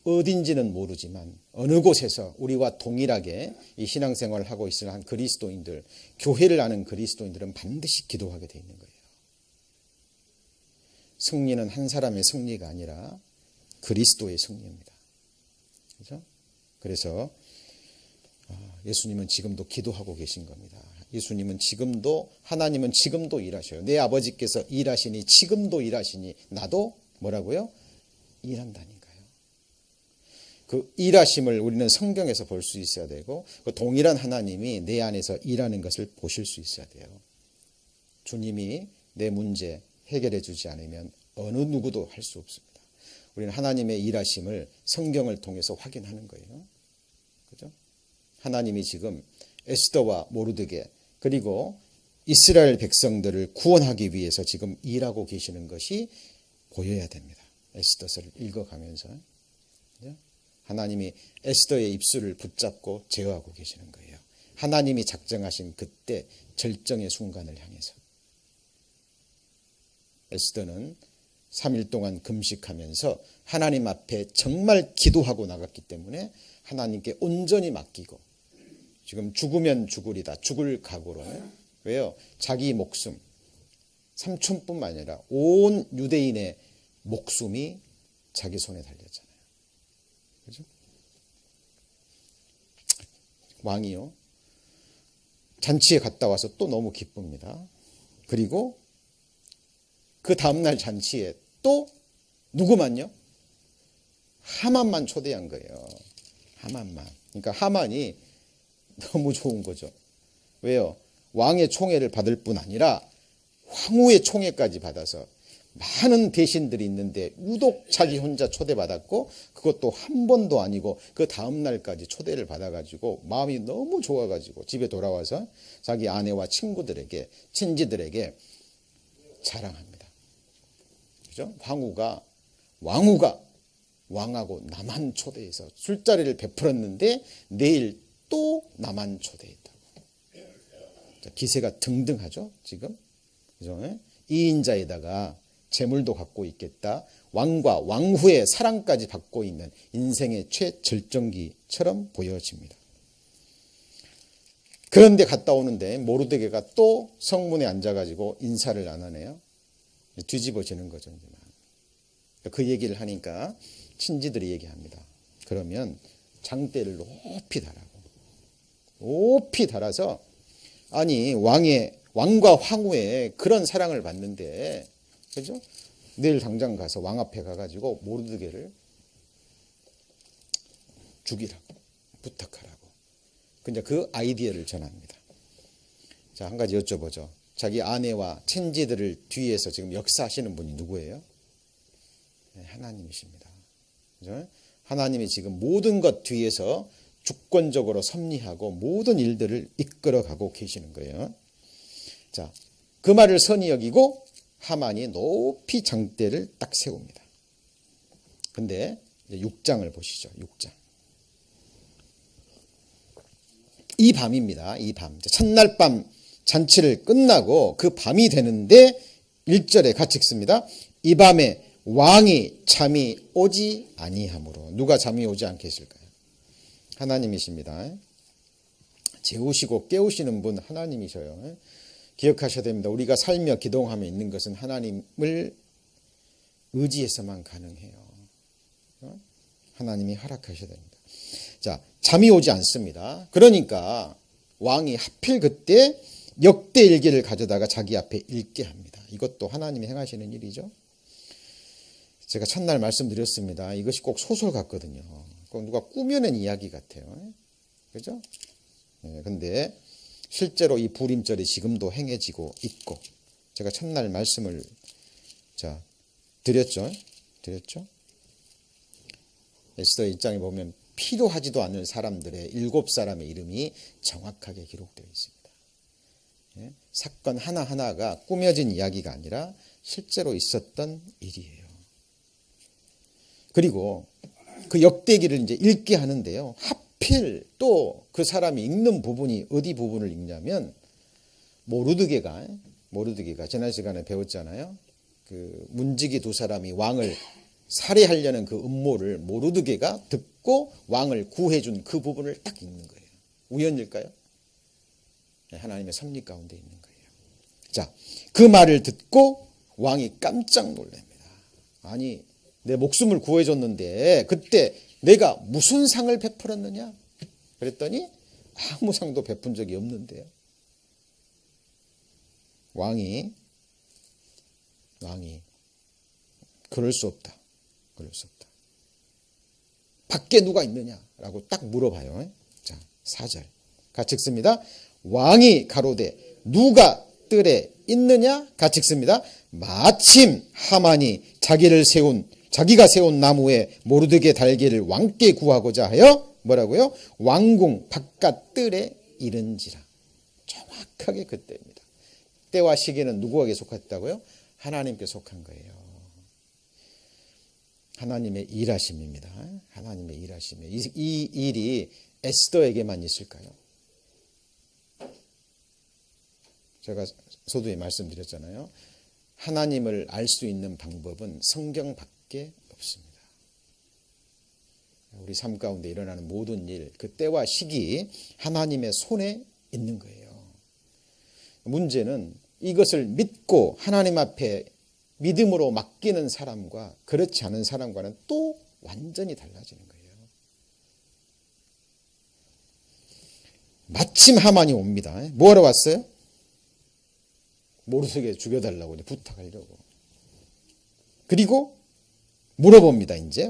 어딘지는 모르지만 어느 곳에서 우리와 동일하게 이 신앙생활을 하고 있을 한 그리스도인들, 교회를 아는 그리스도인들은 반드시 기도하게 돼 있는 거예요. 승리는 한 사람의 승리가 아니라 그리스도의 승리입니다. 그렇죠? 그래서 예수님은 지금도 기도하고 계신 겁니다. 예수님은 지금도, 하나님은 지금도 일하셔요. 내 아버지께서 일하시니 지금도 일하시니 나도 뭐라고요? 일한다니까요. 그 일하심을 우리는 성경에서 볼 수 있어야 되고, 그 동일한 하나님이 내 안에서 일하는 것을 보실 수 있어야 돼요. 주님이 내 문제 해결해 주지 않으면 어느 누구도 할 수 없습니다. 우리는 하나님의 일하심을 성경을 통해서 확인하는 거예요. 그죠? 하나님이 지금 에스더와 모르드게 그리고 이스라엘 백성들을 구원하기 위해서 지금 일하고 계시는 것이 보여야 됩니다. 에스더서를 읽어가면서. 하나님이 에스더의 입술을 붙잡고 제어하고 계시는 거예요. 하나님이 작정하신 그때 절정의 순간을 향해서. 에스더는 3일 동안 금식하면서 하나님 앞에 정말 기도하고 나갔기 때문에 하나님께 온전히 맡기고, 지금 죽으면 죽으리다, 죽을 각오로. 왜요? 자기 목숨, 삼촌뿐만 아니라 온 유대인의 목숨이 자기 손에 달렸잖아요. 그죠? 왕이요, 잔치에 갔다 와서 또 너무 기쁩니다. 그리고 그 다음날 잔치에 또 누구만요? 하만만 초대한 거예요. 하만만. 그러니까 하만이 너무 좋은 거죠. 왜요? 왕의 총애를 받을 뿐 아니라 황후의 총애까지 받아서 많은 대신들이 있는데 유독 자기 혼자 초대받았고, 그것도 한 번도 아니고 그 다음날까지 초대를 받아가지고 마음이 너무 좋아가지고 집에 돌아와서 자기 아내와 친구들에게, 친지들에게 자랑합니다. 그죠? 왕후가 왕하고 나만 초대해서 술자리를 베풀었는데 내일 또 나만 초대했다고. 기세가 등등하죠, 지금. 그죠? 2인자에다가 재물도 갖고 있겠다. 왕과 왕후의 사랑까지 받고 있는 인생의 최절정기처럼 보여집니다. 그런데 갔다 오는데 모르드게가 또 성문에 앉아가지고 인사를 안 하네요. 뒤집어지는 거죠. 그 얘기를 하니까 친지들이 얘기합니다. 그러면 장대를 높이 달라고. 높이 달아서, 아니 왕과 황후의 그런 사랑을 받는데, 그죠? 내일 당장 가서 왕 앞에 가가지고 모르드게를 죽이라고, 부탁하라고. 근데 그 아이디어를 전합니다. 자, 한 가지 여쭤보죠. 자기 아내와 친지들을 뒤에서 지금 역사하시는 분이 누구예요? 하나님이십니다. 그죠? 하나님이 지금 모든 것 뒤에서 주권적으로 섭리하고 모든 일들을 이끌어가고 계시는 거예요. 자, 그 말을 선히 여기고 하만이 높이 장대를 딱 세웁니다. 근데 이제 6장을 보시죠. 6장. 이 밤입니다. 이 밤. 첫날 밤 잔치를 끝나고 그 밤이 되는데 1절에 같이 읽습니다. 이 밤에 왕이 잠이 오지 아니하므로. 누가 잠이 오지 않겠을까요? 하나님이십니다. 재우시고 깨우시는 분 하나님이셔요. 기억하셔야 됩니다. 우리가 살며 기도하며 있는 것은 하나님을 의지해서만 가능해요. 하나님이 허락하셔야 됩니다. 자, 잠이 오지 않습니다. 그러니까 왕이 하필 그때 역대일기를 가져다가 자기 앞에 읽게 합니다. 이것도 하나님이 행하시는 일이죠. 제가 첫날 말씀드렸습니다. 이것이 꼭 소설 같거든요. 꼭 누가 꾸며낸 이야기 같아요. 그죠? 근데 실제로 이 불임절이 지금도 행해지고 있고, 제가 첫날 말씀을 드렸죠. 에스더 1장에 보면 필요하지도 않은 사람들의 7사람의 이름이 정확하게 기록되어 있습니다. 사건 하나하나가 꾸며진 이야기가 아니라 실제로 있었던 일이에요. 그리고 그 역대기를 이제 읽게 하는데요. 하필 또 그 사람이 읽는 부분이 어디 부분을 읽냐면 모르드게가 지난 시간에 배웠잖아요. 그 문지기 2사람이 왕을 살해하려는 그 음모를 모르드게가 듣고 왕을 구해준 그 부분을 딱 읽는 거예요. 우연일까요? 하나님의 섭리 가운데 있는 거예요. 자, 그 말을 듣고 왕이 깜짝 놀랍니다. 아니, 내 목숨을 구해줬는데 그때 내가 무슨 상을 베풀었느냐? 그랬더니 아무 상도 베푼 적이 없는데요. 왕이 그럴 수 없다. 밖에 누가 있느냐라고 딱 물어봐요. 자, 4절 같이 읽습니다. 왕이 가로되 누가 뜰에 있느냐? 같이 읽습니다. 마침 하만이 자기가 세운 나무에 모르드게 달기를 왕께 구하고자 하여 뭐라고요? 왕궁 바깥 뜰에 이른지라. 정확하게 그때입니다. 때와 시기는 누구에게 속했다고요? 하나님께 속한 거예요. 하나님의 일하심입니다. 하나님의 일하심이에요. 이 일이 에스더에게만 있을까요? 제가 서두에 말씀드렸잖아요. 하나님을 알 수 있는 방법은 성경밖에 없습니다. 우리 삶 가운데 일어나는 모든 일, 그 때와 시기 하나님의 손에 있는 거예요. 문제는 이것을 믿고 하나님 앞에 믿음으로 맡기는 사람과 그렇지 않은 사람과는 또 완전히 달라지는 거예요. 마침 하만이 옵니다. 뭐하러 왔어요? 모르드게 죽여달라고 부탁하려고. 그리고 물어봅니다. 이제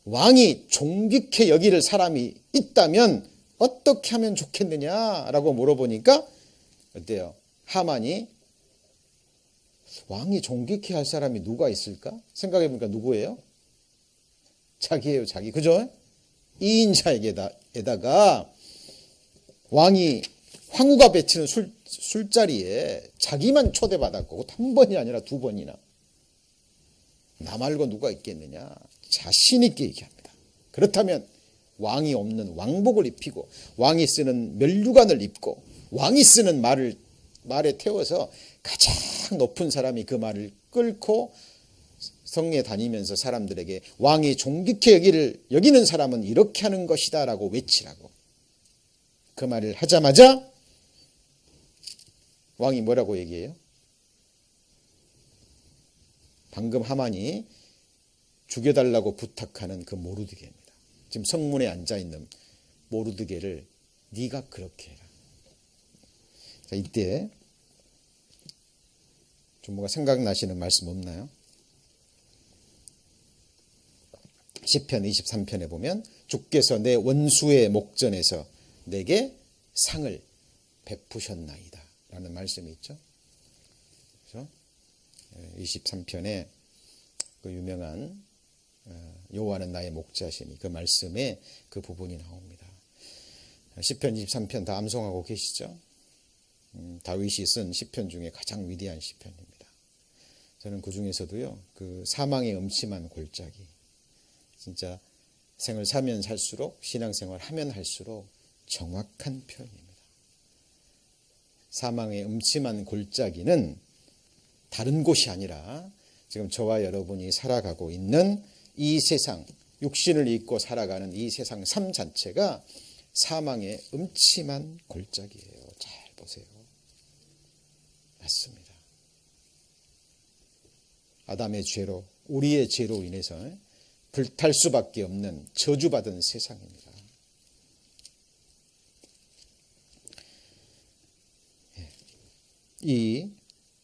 왕이 존귀케 여길 사람이 있다면 어떻게 하면 좋겠느냐라고 물어보니까 어때요? 하만이 왕이 존귀케 할 사람이 누가 있을까? 생각해보니까 누구예요? 자기예요, 자기. 그죠? 2인자에다가 왕이 황후가 베치는 술자리에 자기만 초대받았고 한 번이 아니라 2번이나. 나 말고 누가 있겠느냐? 자신 있게 얘기합니다. 그렇다면 왕이 없는 왕복을 입히고 왕이 쓰는 면류관을 입고 왕이 쓰는 말에 태워서 가장 높은 사람이 그 말을 끌고 성에 다니면서 사람들에게 왕이 존귀케 여기는 사람은 이렇게 하는 것이다 라고 외치라고. 그 말을 하자마자 왕이 뭐라고 얘기해요? 방금 하만이 죽여달라고 부탁하는 그 모르드게입니다. 지금 성문에 앉아있는 모르드게를 네가 그렇게 해라. 자, 이때 좀 뭐가 생각나시는 말씀 없나요? 시편 23편에 보면 주께서 내 원수의 목전에서 내게 상을 베푸셨나이다 라는 말씀이 있죠. 그렇죠? 23편에 그 유명한 여호와는 나의 목자시니 그 말씀에 그 부분이 나옵니다. 시편 23편 다 암송하고 계시죠? 다윗이 쓴 시편 중에 가장 위대한 시편입니다. 저는 그 중에서도요, 그 사망의 음침한 골짜기, 진짜 생을 살면 살수록, 신앙생활 하면 할수록 정확한 표현입니다. 사망의 음침한 골짜기는 다른 곳이 아니라 지금 저와 여러분이 살아가고 있는 이 세상, 육신을 입고 살아가는 이 세상 삶 자체가 사망의 음침한 골짜기예요. 잘 보세요. 맞습니다. 아담의 죄로, 우리의 죄로 인해서 불탈 수밖에 없는 저주받은 세상입니다. 이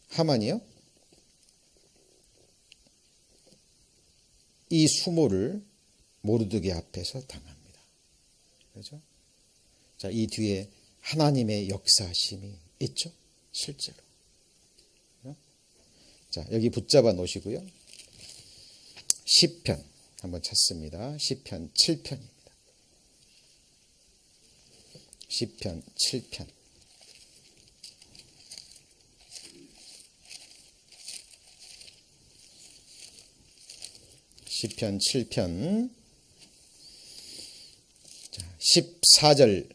하만이요, 이 수모를 모르드게 앞에서 당합니다. 그렇죠? 자, 이 뒤에 하나님의 역사심이 있죠. 실제로. 자, 여기 붙잡아 놓으시고요. 시편 한번 찾습니다. 시편 7편입니다. 시편 7편. 시편 7편. 자, 14절.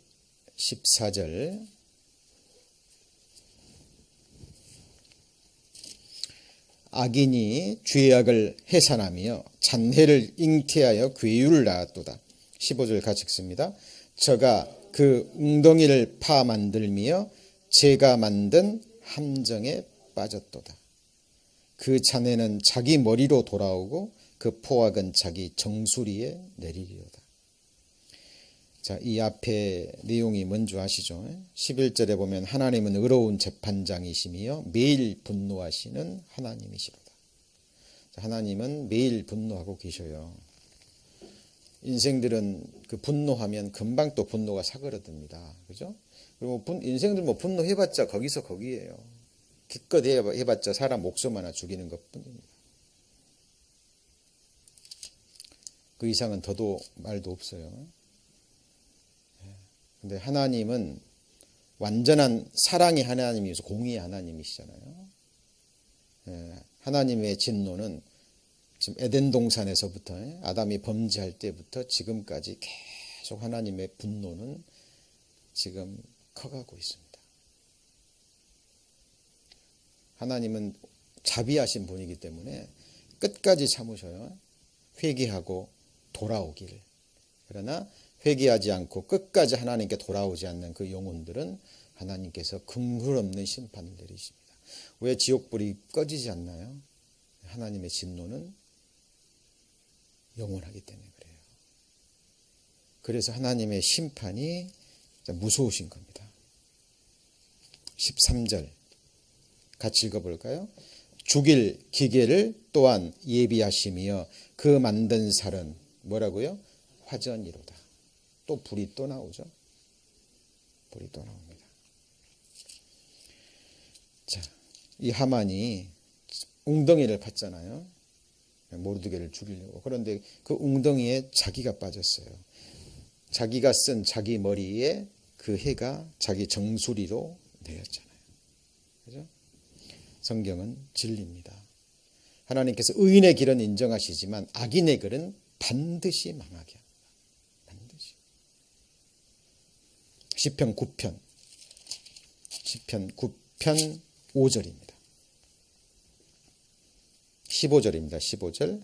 악인이 죄악을 해산하며 잔해를 잉태하여 괴유를 낳았도다. 15절 같이 읽습니다. 저가 그 웅덩이를 파 만들며 제가 만든 함정에 빠졌도다. 그 잔해는 자기 머리로 돌아오고 그 포악은 자기 정수리에 내리리로다. 자, 이 앞에 내용이 뭔지 아시죠? 11절에 보면 하나님은 의로운 재판장이시며 매일 분노하시는 하나님이시로다. 자, 하나님은 매일 분노하고 계셔요. 인생들은 그 분노하면 금방 또 분노가 사그러듭니다. 그죠? 그리고 인생들 뭐 분노해봤자 거기서 거기에요. 기껏 해봤자 사람 목숨 하나 죽이는 것 뿐입니다. 그 이상은 더도 말도 없어요. 근데 하나님은 완전한 사랑의 하나님이어서 공의의 하나님이시잖아요. 하나님의 진노는 지금 에덴 동산에서부터 아담이 범죄할 때부터 지금까지 계속 하나님의 분노는 지금 커가고 있습니다. 하나님은 자비하신 분이기 때문에 끝까지 참으셔요. 회개하고 돌아오기를. 그러나 회개하지 않고 끝까지 하나님께 돌아오지 않는 그 영혼들은 하나님께서 긍휼 없는 심판을 내리십니다. 왜 지옥불이 꺼지지 않나요? 하나님의 진노는 영원하기 때문에 그래요. 그래서 하나님의 심판이 무서우신 겁니다. 13절 같이 읽어볼까요? 죽일 기계를 또한 예비하시며 그 만든 살은 뭐라고요? 화전이로다. 또 불이 또 나오죠. 불이 또 나옵니다. 자, 이 하만이 웅덩이를 팠잖아요. 모르드게를 죽이려고. 그런데 그 웅덩이에 자기가 빠졌어요. 자기가 쓴 자기 머리에 그 해가 자기 정수리로 내렸잖아요. 그죠? 성경은 진리입니다. 하나님께서 의인의 길은 인정하시지만 악인의 길은 반드시 망하게 합니다. 반드시. 시편 9편. 시편 9편 5절입니다. 15절입니다. 15절.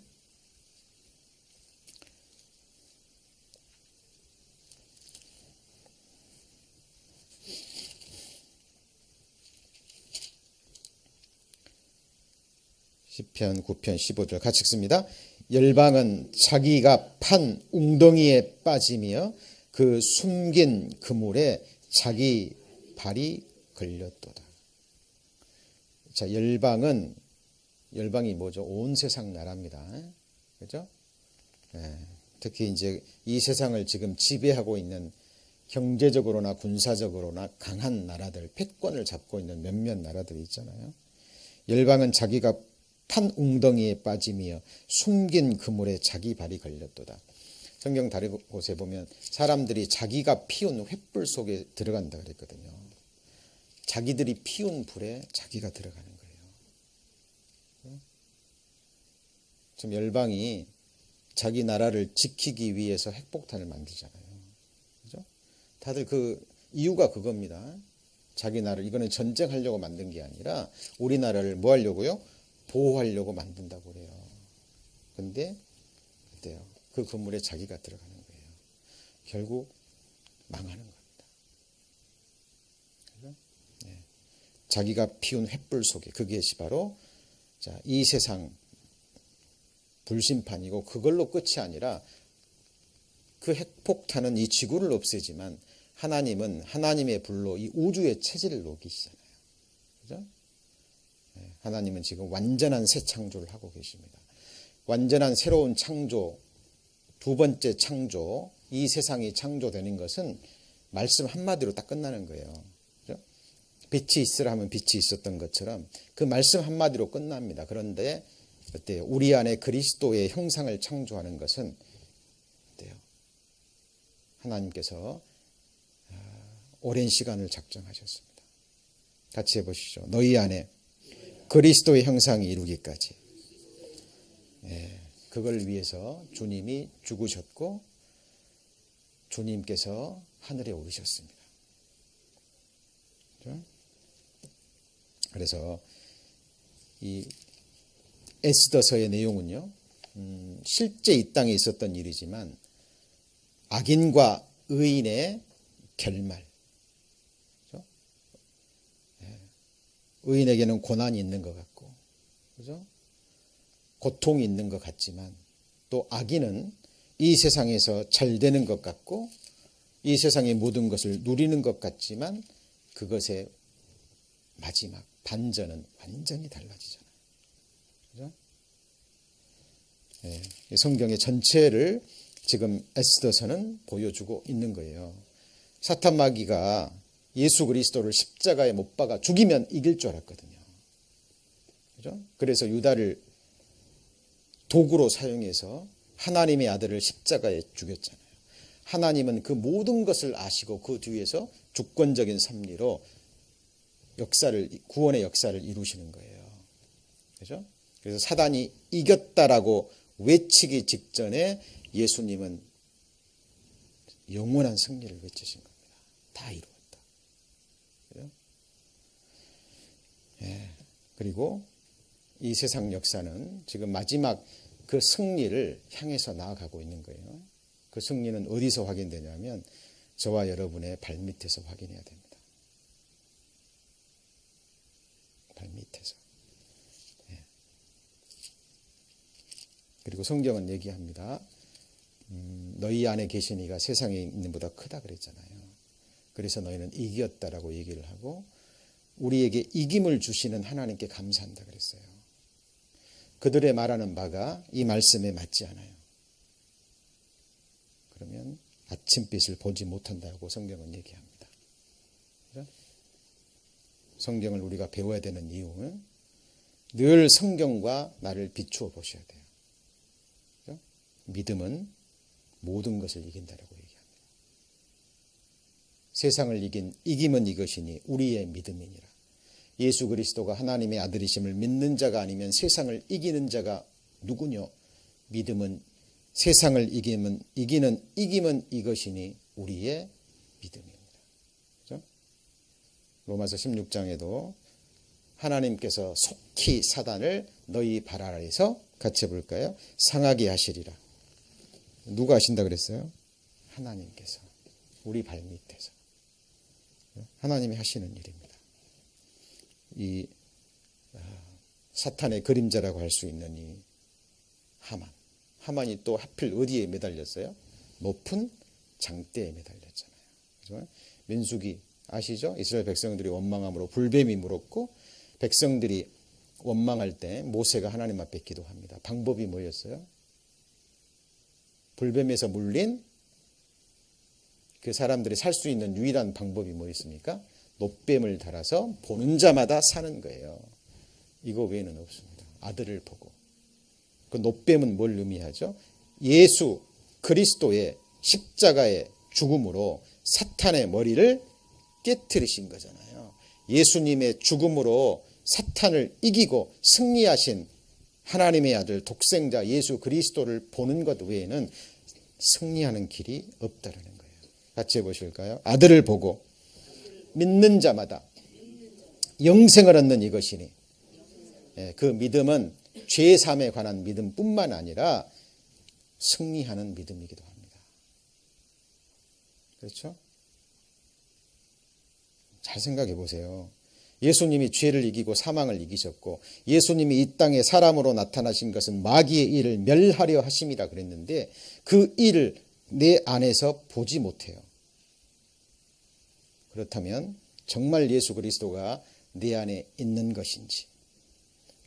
시편 9편 15절 같이 읽습니다. 열방은 자기가 판 웅덩이에 빠지며 그 숨긴 그물에 자기 발이 걸렸도다. 자, 열방이 뭐죠? 온 세상 나라입니다. 그죠? 특히 이제 이 세상을 지금 지배하고 있는 경제적으로나 군사적으로나 강한 나라들, 패권을 잡고 있는 몇몇 나라들이 있잖아요. 열방은 자기가 판 웅덩이에 빠지며 숨긴 그물에 자기 발이 걸렸도다. 성경 다른 곳에 보면 사람들이 자기가 피운 횃불 속에 들어간다 그랬거든요. 자기들이 피운 불에 자기가 들어가는 거예요. 지금 열방이 자기 나라를 지키기 위해서 핵폭탄을 만들잖아요. 그죠? 다들 그 이유가 그겁니다. 자기 나라를, 이거는 전쟁하려고 만든 게 아니라 우리나라를 뭐 하려고요? 보호하려고 만든다고 그래요. 근데 그때요. 그 건물에 자기가 들어가는 거예요. 결국 망하는 겁니다. 네. 자기가 피운 횃불 속에 그것이 바로 자, 이 세상 불심판이고 그걸로 끝이 아니라 그 핵폭탄은 이 지구를 없애지만 하나님은 하나님의 불로 이 우주의 체질을 녹이시잖아요. 그죠? 하나님은 지금 완전한 새 창조를 하고 계십니다. 완전한 새로운 창조, 두 번째 창조, 이 세상이 창조되는 것은 말씀 한마디로 딱 끝나는 거예요. 그죠? 빛이 있으라 하면 빛이 있었던 것처럼 그 말씀 한마디로 끝납니다. 그런데 어때요? 우리 안에 그리스도의 형상을 창조하는 것은 어때요? 하나님께서 오랜 시간을 작정하셨습니다. 같이 해보시죠. 너희 안에 그리스도의 형상이 이루기까지. 그걸 위해서 주님이 죽으셨고 주님께서 하늘에 오르셨습니다. 그렇죠? 그래서 이 에스더서의 내용은요, 실제 이 땅에 있었던 일이지만 악인과 의인의 결말. 그렇죠? 의인에게는 고난이 있는 것 같고, 그죠? 고통이 있는 것 같지만 또 악인은 이 세상에서 잘 되는 것 같고 이 세상의 모든 것을 누리는 것 같지만 그것의 마지막 반전은 완전히 달라지잖아요. 그죠? 성경의 전체를 지금 에스더서는 보여주고 있는 거예요. 사탄 마귀가 예수 그리스도를 십자가에 못 박아 죽이면 이길 줄 알았거든요. 그죠? 그래서 유다를 도구로 사용해서 하나님의 아들을 십자가에 죽였잖아요. 하나님은 그 모든 것을 아시고 그 뒤에서 주권적인 섭리로 구원의 역사를 이루시는 거예요. 그죠? 그래서 사단이 이겼다라고 외치기 직전에 예수님은 영원한 승리를 외치신 겁니다. 다 이루었다. 그죠? 그리고 이 세상 역사는 지금 마지막 그 승리를 향해서 나아가고 있는 거예요. 그 승리는 어디서 확인되냐면 저와 여러분의 발밑에서 확인해야 됩니다. 발밑에서. 그리고 성경은 얘기합니다. 너희 안에 계신 이가 세상에 있는 보다 크다 그랬잖아요. 그래서 너희는 이겼다라고 얘기를 하고 우리에게 이김을 주시는 하나님께 감사한다 그랬어요. 그들의 말하는 바가 이 말씀에 맞지 않아요. 그러면 아침빛을 보지 못한다고 성경은 얘기합니다. 그렇죠? 성경을 우리가 배워야 되는 이유는 늘 성경과 나를 비추어 보셔야 돼요. 그렇죠? 믿음은 모든 것을 이긴다라고 얘기합니다. 세상을 이김은 이것이니 우리의 믿음이니라. 예수 그리스도가 하나님의 아들이심을 믿는 자가 아니면 세상을 이기는 자가 누구뇨? 믿음은 세상을 이기는 이것이니 우리의 믿음입니다. 그렇죠? 로마서 16장에도 하나님께서 속히 사단을 너희 발 아래에서 같이 볼까요? 상하게 하시리라. 누가 하신다 그랬어요? 하나님께서 우리 발 밑에서 하나님이 하시는 일입니다. 이 사탄의 그림자라고 할 수 있는 이 하만이 또 하필 어디에 매달렸어요? 높은 장대에 매달렸잖아요. 그렇죠? 민수기 아시죠? 이스라엘 백성들이 원망함으로 불뱀이 물었고 백성들이 원망할 때 모세가 하나님 앞에 기도합니다. 방법이 뭐였어요? 불뱀에서 물린 그 사람들이 살 수 있는 유일한 방법이 뭐였습니까? 놋뱀을 달아서 보는 자마다 사는 거예요. 이거 외에는 없습니다. 아들을 보고. 그 놋뱀은 뭘 의미하죠? 예수 그리스도의 십자가의 죽음으로 사탄의 머리를 깨트리신 거잖아요. 예수님의 죽음으로 사탄을 이기고 승리하신 하나님의 아들 독생자 예수 그리스도를 보는 것 외에는 승리하는 길이 없다라는 거예요. 같이 해보실까요? 아들을 보고 믿는 자마다 영생을 얻는 이것이니 그 믿음은 죄사함에 관한 믿음뿐만 아니라 승리하는 믿음이기도 합니다. 그렇죠? 잘 생각해 보세요. 예수님이 죄를 이기고 사망을 이기셨고 예수님이 이 땅에 사람으로 나타나신 것은 마귀의 일을 멸하려 하심이라 그랬는데 그 일을 내 안에서 보지 못해요. 그렇다면 정말 예수 그리스도가 내 안에 있는 것인지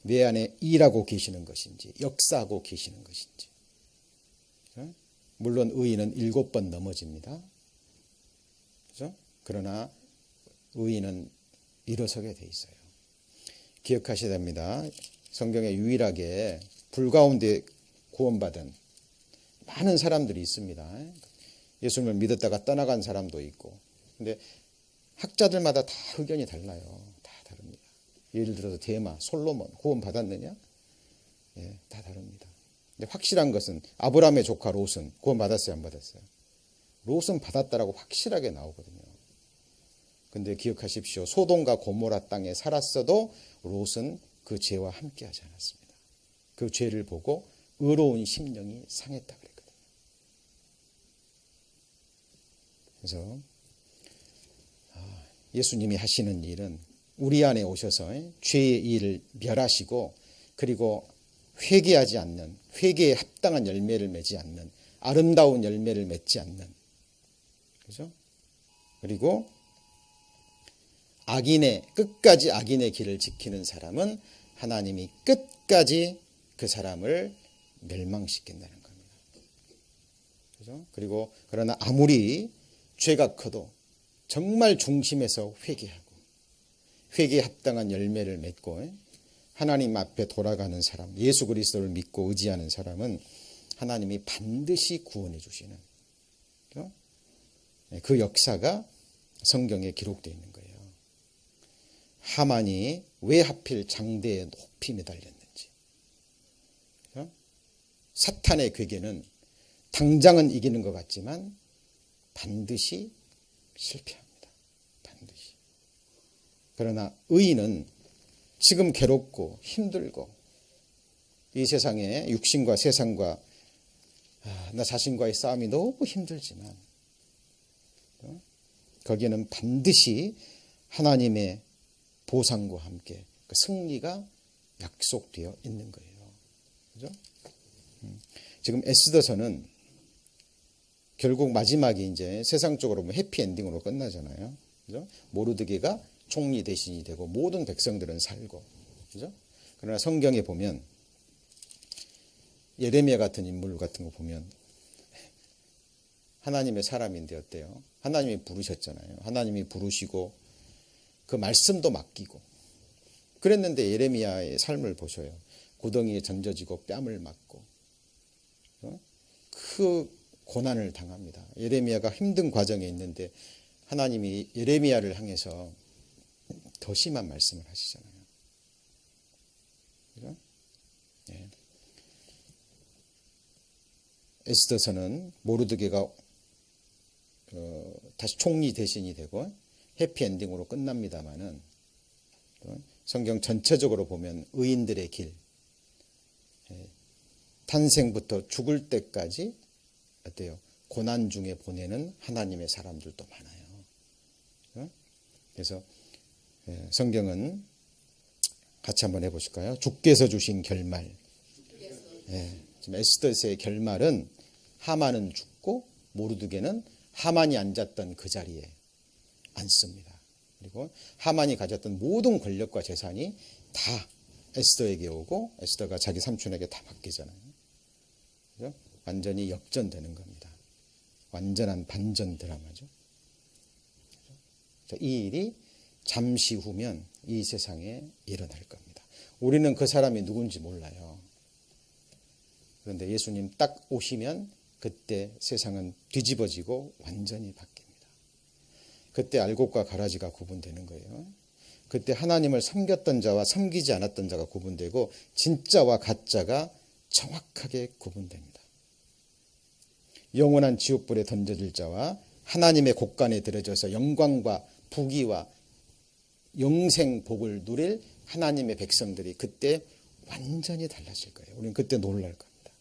내 안에 일하고 계시는 것인지 역사하고 계시는 것인지. 물론 의인은 7번 넘어집니다. 그러나 의인은 일어서게 돼 있어요. 기억하셔야 됩니다. 성경에 유일하게 불 가운데 구원받은 많은 사람들이 있습니다. 예수님을 믿었다가 떠나간 사람도 있고. 근데 학자들마다 다 의견이 달라요. 다 다릅니다. 예를 들어서 데마, 솔로몬 구원받았느냐? 예, 다 다릅니다. 근데 확실한 것은 아브라함의 조카 롯은 구원받았어요, 안 받았어요? 롯은 받았다라고 확실하게 나오거든요. 근데 기억하십시오. 소돔과 고모라 땅에 살았어도 롯은 그 죄와 함께하지 않았습니다. 그 죄를 보고 의로운 심령이 상했다 그랬거든요. 그래서 예수님이 하시는 일은 우리 안에 오셔서 죄의 일을 멸하시고, 그리고 회개하지 않는, 회개에 합당한 열매를 맺지 않는, 아름다운 열매를 맺지 않는, 그죠? 그리고 끝까지 악인의 길을 지키는 사람은 하나님이 끝까지 그 사람을 멸망시킨다는 겁니다. 그죠? 그리고 그러나 아무리 죄가 커도 정말 중심에서 회개하고 회개에 합당한 열매를 맺고 하나님 앞에 돌아가는 사람, 예수 그리스도를 믿고 의지하는 사람은 하나님이 반드시 구원해 주시는 그 역사가 성경에 기록되어 있는 거예요. 하만이 왜 하필 장대에 높이 매달렸는지, 사탄의 괴계는 당장은 이기는 것 같지만 반드시 실패합니다. 반드시. 그러나 의인은 지금 괴롭고 힘들고 이 세상에 육신과 세상과 나 자신과의 싸움이 너무 힘들지만 거기에는 반드시 하나님의 보상과 함께 그 승리가 약속되어 있는 거예요. 그죠? 지금 에스더서는 결국 마지막에 이제 세상적으로 보면 해피엔딩으로 끝나잖아요. 그죠? 모르드게가 총리 대신이 되고 모든 백성들은 살고. 그죠? 그러나 성경에 보면 예레미야 같은 인물 같은 거 보면 하나님의 사람인데 어때요? 하나님이 부르셨잖아요. 하나님이 부르시고 그 말씀도 맡기고 그랬는데 예레미야의 삶을 보셔요. 구덩이에 던져지고 뺨을 맞고 그 고난을 당합니다. 예레미야가 힘든 과정에 있는데 하나님이 예레미야를 향해서 더 심한 말씀을 하시잖아요. 그죠? 네. 에스더서는 모르드게가 다시 총리 대신이 되고 해피엔딩으로 끝납니다마는 성경 전체적으로 보면 의인들의 길, 탄생부터 죽을 때까지 어때요? 고난 중에 보내는 하나님의 사람들도 많아요. 그래서 성경은 같이 한번 해보실까요? 주께서 주신 결말. 지금 에스더서의 결말은 하만은 죽고 모르드게는 하만이 앉았던 그 자리에 앉습니다. 그리고 하만이 가졌던 모든 권력과 재산이 다 에스더에게 오고 에스더가 자기 삼촌에게 다 맡기잖아요. 그죠? 완전히 역전되는 겁니다. 완전한 반전 드라마죠. 이 일이 잠시 후면 이 세상에 일어날 겁니다. 우리는 그 사람이 누군지 몰라요. 그런데 예수님 딱 오시면 그때 세상은 뒤집어지고 완전히 바뀝니다. 그때 알곡과 가라지가 구분되는 거예요. 그때 하나님을 섬겼던 자와 섬기지 않았던 자가 구분되고 진짜와 가짜가 정확하게 구분됩니다. 영원한 지옥불에 던져질 자와 하나님의 곳간에 들어져서 영광과 부귀와 영생 복을 누릴 하나님의 백성들이 그때 완전히 달라질 거예요. 우리는 그때 놀랄 겁니다.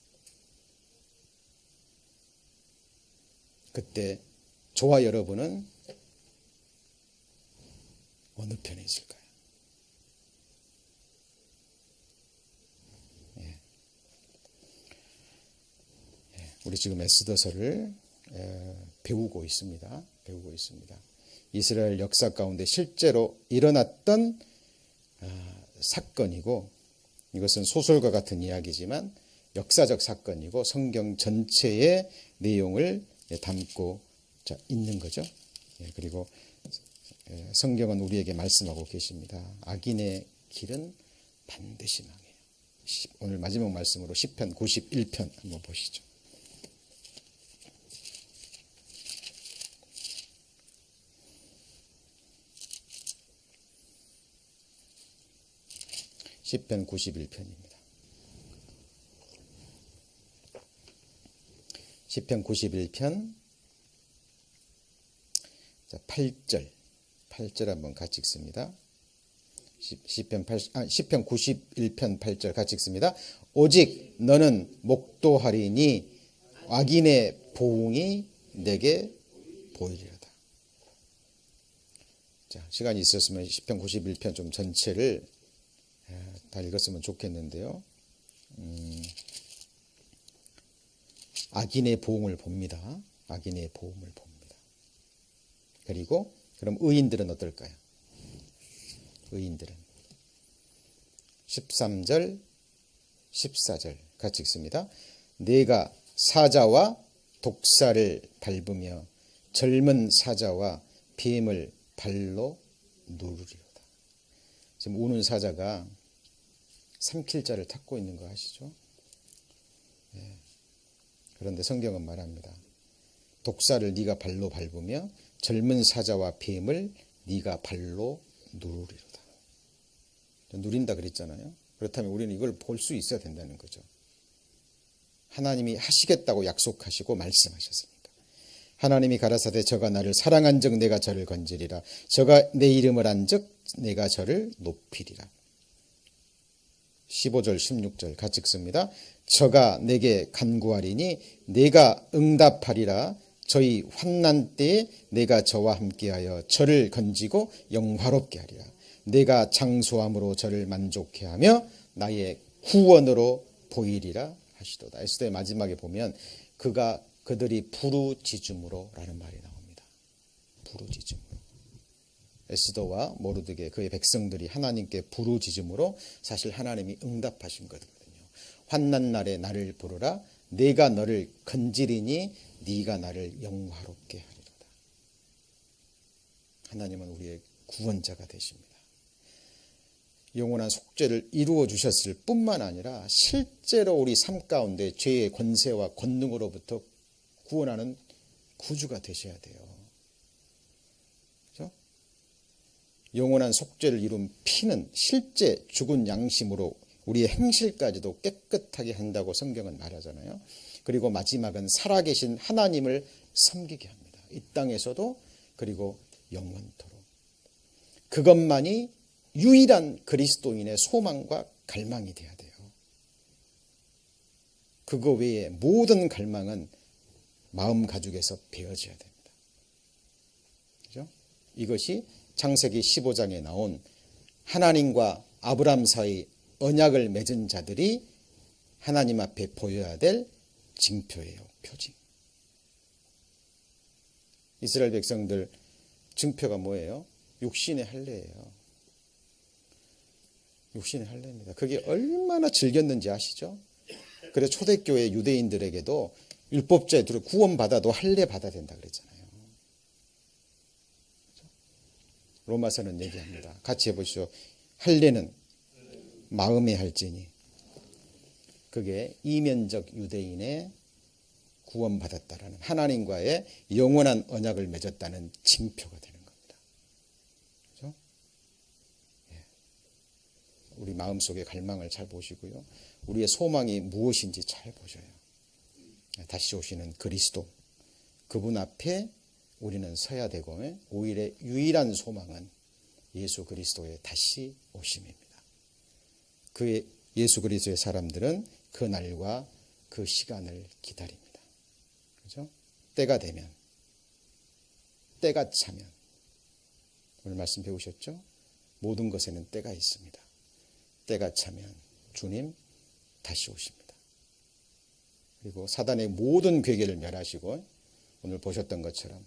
그때 저와 여러분은 어느 편에 있을까요? 우리 지금 에스더서를 배우고 있습니다. 이스라엘 역사 가운데 실제로 일어났던 사건이고 이것은 소설과 같은 이야기지만 역사적 사건이고 성경 전체의 내용을 담고 있는 거죠. 그리고 성경은 우리에게 말씀하고 계십니다. 악인의 길은 반드시 망해요. 오늘 마지막 말씀으로 시편 91편 한번 보시죠. 시편 91편입니다. 시편 91편 8절 한번 같이 읽습니다. 시편 91편 8절 같이 읽습니다. 오직 너는 목도하리니 악인의 보응이 내게 보이리로다. 자, 시간이 있었으면 시편 91편 좀 전체를 다 읽었으면 좋겠는데요. 악인의 보응을 봅니다. 악인의 보응을 봅니다. 그리고 그럼 의인들은 어떨까요? 의인들은 13절 14절 같이 읽습니다. 내가 사자와 독사를 밟으며 젊은 사자와 뱀을 발로 누르리로다. 지금 우는 사자가 삼킬 자를 찾고 있는 거 아시죠? 그런데 성경은 말합니다. 독사를 네가 발로 밟으며 젊은 사자와 뱀을 네가 발로 누르리로다. 누린다 그랬잖아요. 그렇다면 우리는 이걸 볼 수 있어야 된다는 거죠. 하나님이 하시겠다고 약속하시고 말씀하셨으니까. 하나님이 가라사대 저가 나를 사랑한 적 내가 저를 건지리라. 저가 내 이름을 안 적 내가 저를 높이리라. 15절 16절 같이 읽습니다. 저가 내게 간구하리니 내가 응답하리라. 저희 환난 때에 내가 저와 함께하여 저를 건지고 영화롭게 하리라. 내가 장수함으로 저를 만족해 하며 나의 구원으로 보이리라 하시도다. 에스더의 마지막에 보면 그들이 부르짖음으로 라는 말이 나옵니다. 부르짖음으로. 에스더와 모르드게 그의 백성들이 하나님께 부르짖음으로 사실 하나님이 응답하신 거거든요. 환난 날에 나를 부르라. 내가 너를 건지리니 네가 나를 영화롭게 하리로다. 하나님은 우리의 구원자가 되십니다. 영원한 속죄를 이루어 주셨을 뿐만 아니라 실제로 우리 삶 가운데 죄의 권세와 권능으로부터 구원하는 구주가 되셔야 돼요. 그렇죠? 영원한 속죄를 이룬 피는 실제 죽은 양심으로 우리의 행실까지도 깨끗하게 한다고 성경은 말하잖아요. 그리고 마지막은 살아계신 하나님을 섬기게 합니다. 이 땅에서도 그리고 영원토록. 그것만이 유일한 그리스도인의 소망과 갈망이 돼야 돼요. 그거 외에 모든 갈망은 마음 가죽에서 베어져야 됩니다. 그죠? 이것이 창세기 15장에 나온 하나님과 아브람 사이 언약을 맺은 자들이 하나님 앞에 보여야 될 징표예요. 표징. 이스라엘 백성들 증표가 뭐예요? 육신의 할례예요. 육신의 할례입니다. 그게 얼마나 즐겼는지 아시죠? 그래서 초대교회 유대인들에게도 율법자들을 구원받아도 할례 받아야 된다 그랬잖아요. 로마서는 얘기합니다. 같이 해보시죠. 할례는 마음에 할지니. 그게 이면적 유대인의 구원받았다라는 하나님과의 영원한 언약을 맺었다는 징표가 되는 겁니다. 그렇죠? 우리 마음속의 갈망을 잘 보시고요. 우리의 소망이 무엇인지 잘 보셔요. 다시 오시는 그리스도, 그분 앞에 우리는 서야 되고, 오히려 유일한 소망은 예수 그리스도의 다시 오심입니다. 그 예수 그리스도의 사람들은 그 날과 그 시간을 기다립니다. 그렇죠? 때가 되면, 때가 차면, 오늘 말씀 배우셨죠? 모든 것에는 때가 있습니다. 때가 차면 주님 다시 오십니다. 그리고 사단의 모든 괴계를 멸하시고 오늘 보셨던 것처럼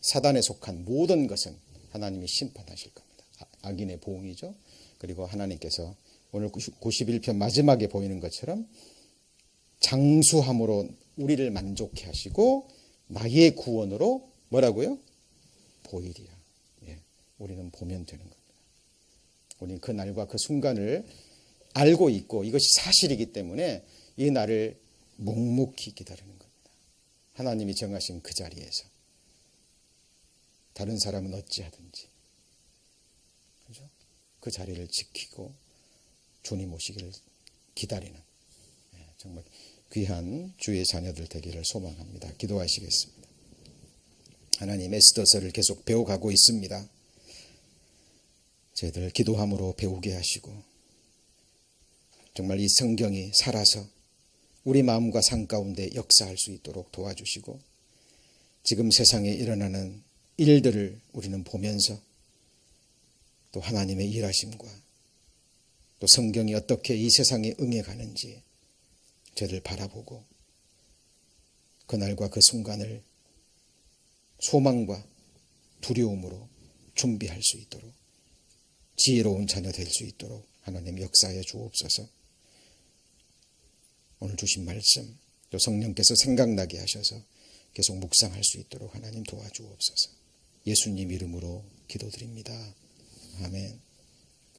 사단에 속한 모든 것은 하나님이 심판하실 겁니다. 악인의 보응이죠. 그리고 하나님께서 오늘 91편 마지막에 보이는 것처럼 장수함으로 우리를 만족해 하시고 나의 구원으로 뭐라고요? 보이리라. 우리는 보면 되는 겁니다. 우리는 그 날과 그 순간을 알고 있고 이것이 사실이기 때문에 이 날을 묵묵히 기다리는 겁니다. 하나님이 정하신 그 자리에서 다른 사람은 어찌하든지 그죠? 그 자리를 지키고 주님 오시기를 기다리는 정말 귀한 주의 자녀들 되기를 소망합니다. 기도하시겠습니다. 하나님, 에스더서를 계속 배워가고 있습니다. 저희들 기도함으로 배우게 하시고 정말 이 성경이 살아서 우리 마음과 삶 가운데 역사할 수 있도록 도와주시고 지금 세상에 일어나는 일들을 우리는 보면서 또 하나님의 일하심과 또 성경이 어떻게 이 세상에 응해가는지 저희들 바라보고 그날과 그 순간을 소망과 두려움으로 준비할 수 있도록 지혜로운 자녀 될 수 있도록 하나님 역사해 주옵소서. 오늘 주신 말씀 또 성령께서 생각나게 하셔서 계속 묵상할 수 있도록 하나님 도와주옵소서. 예수님 이름으로 기도드립니다. 아멘.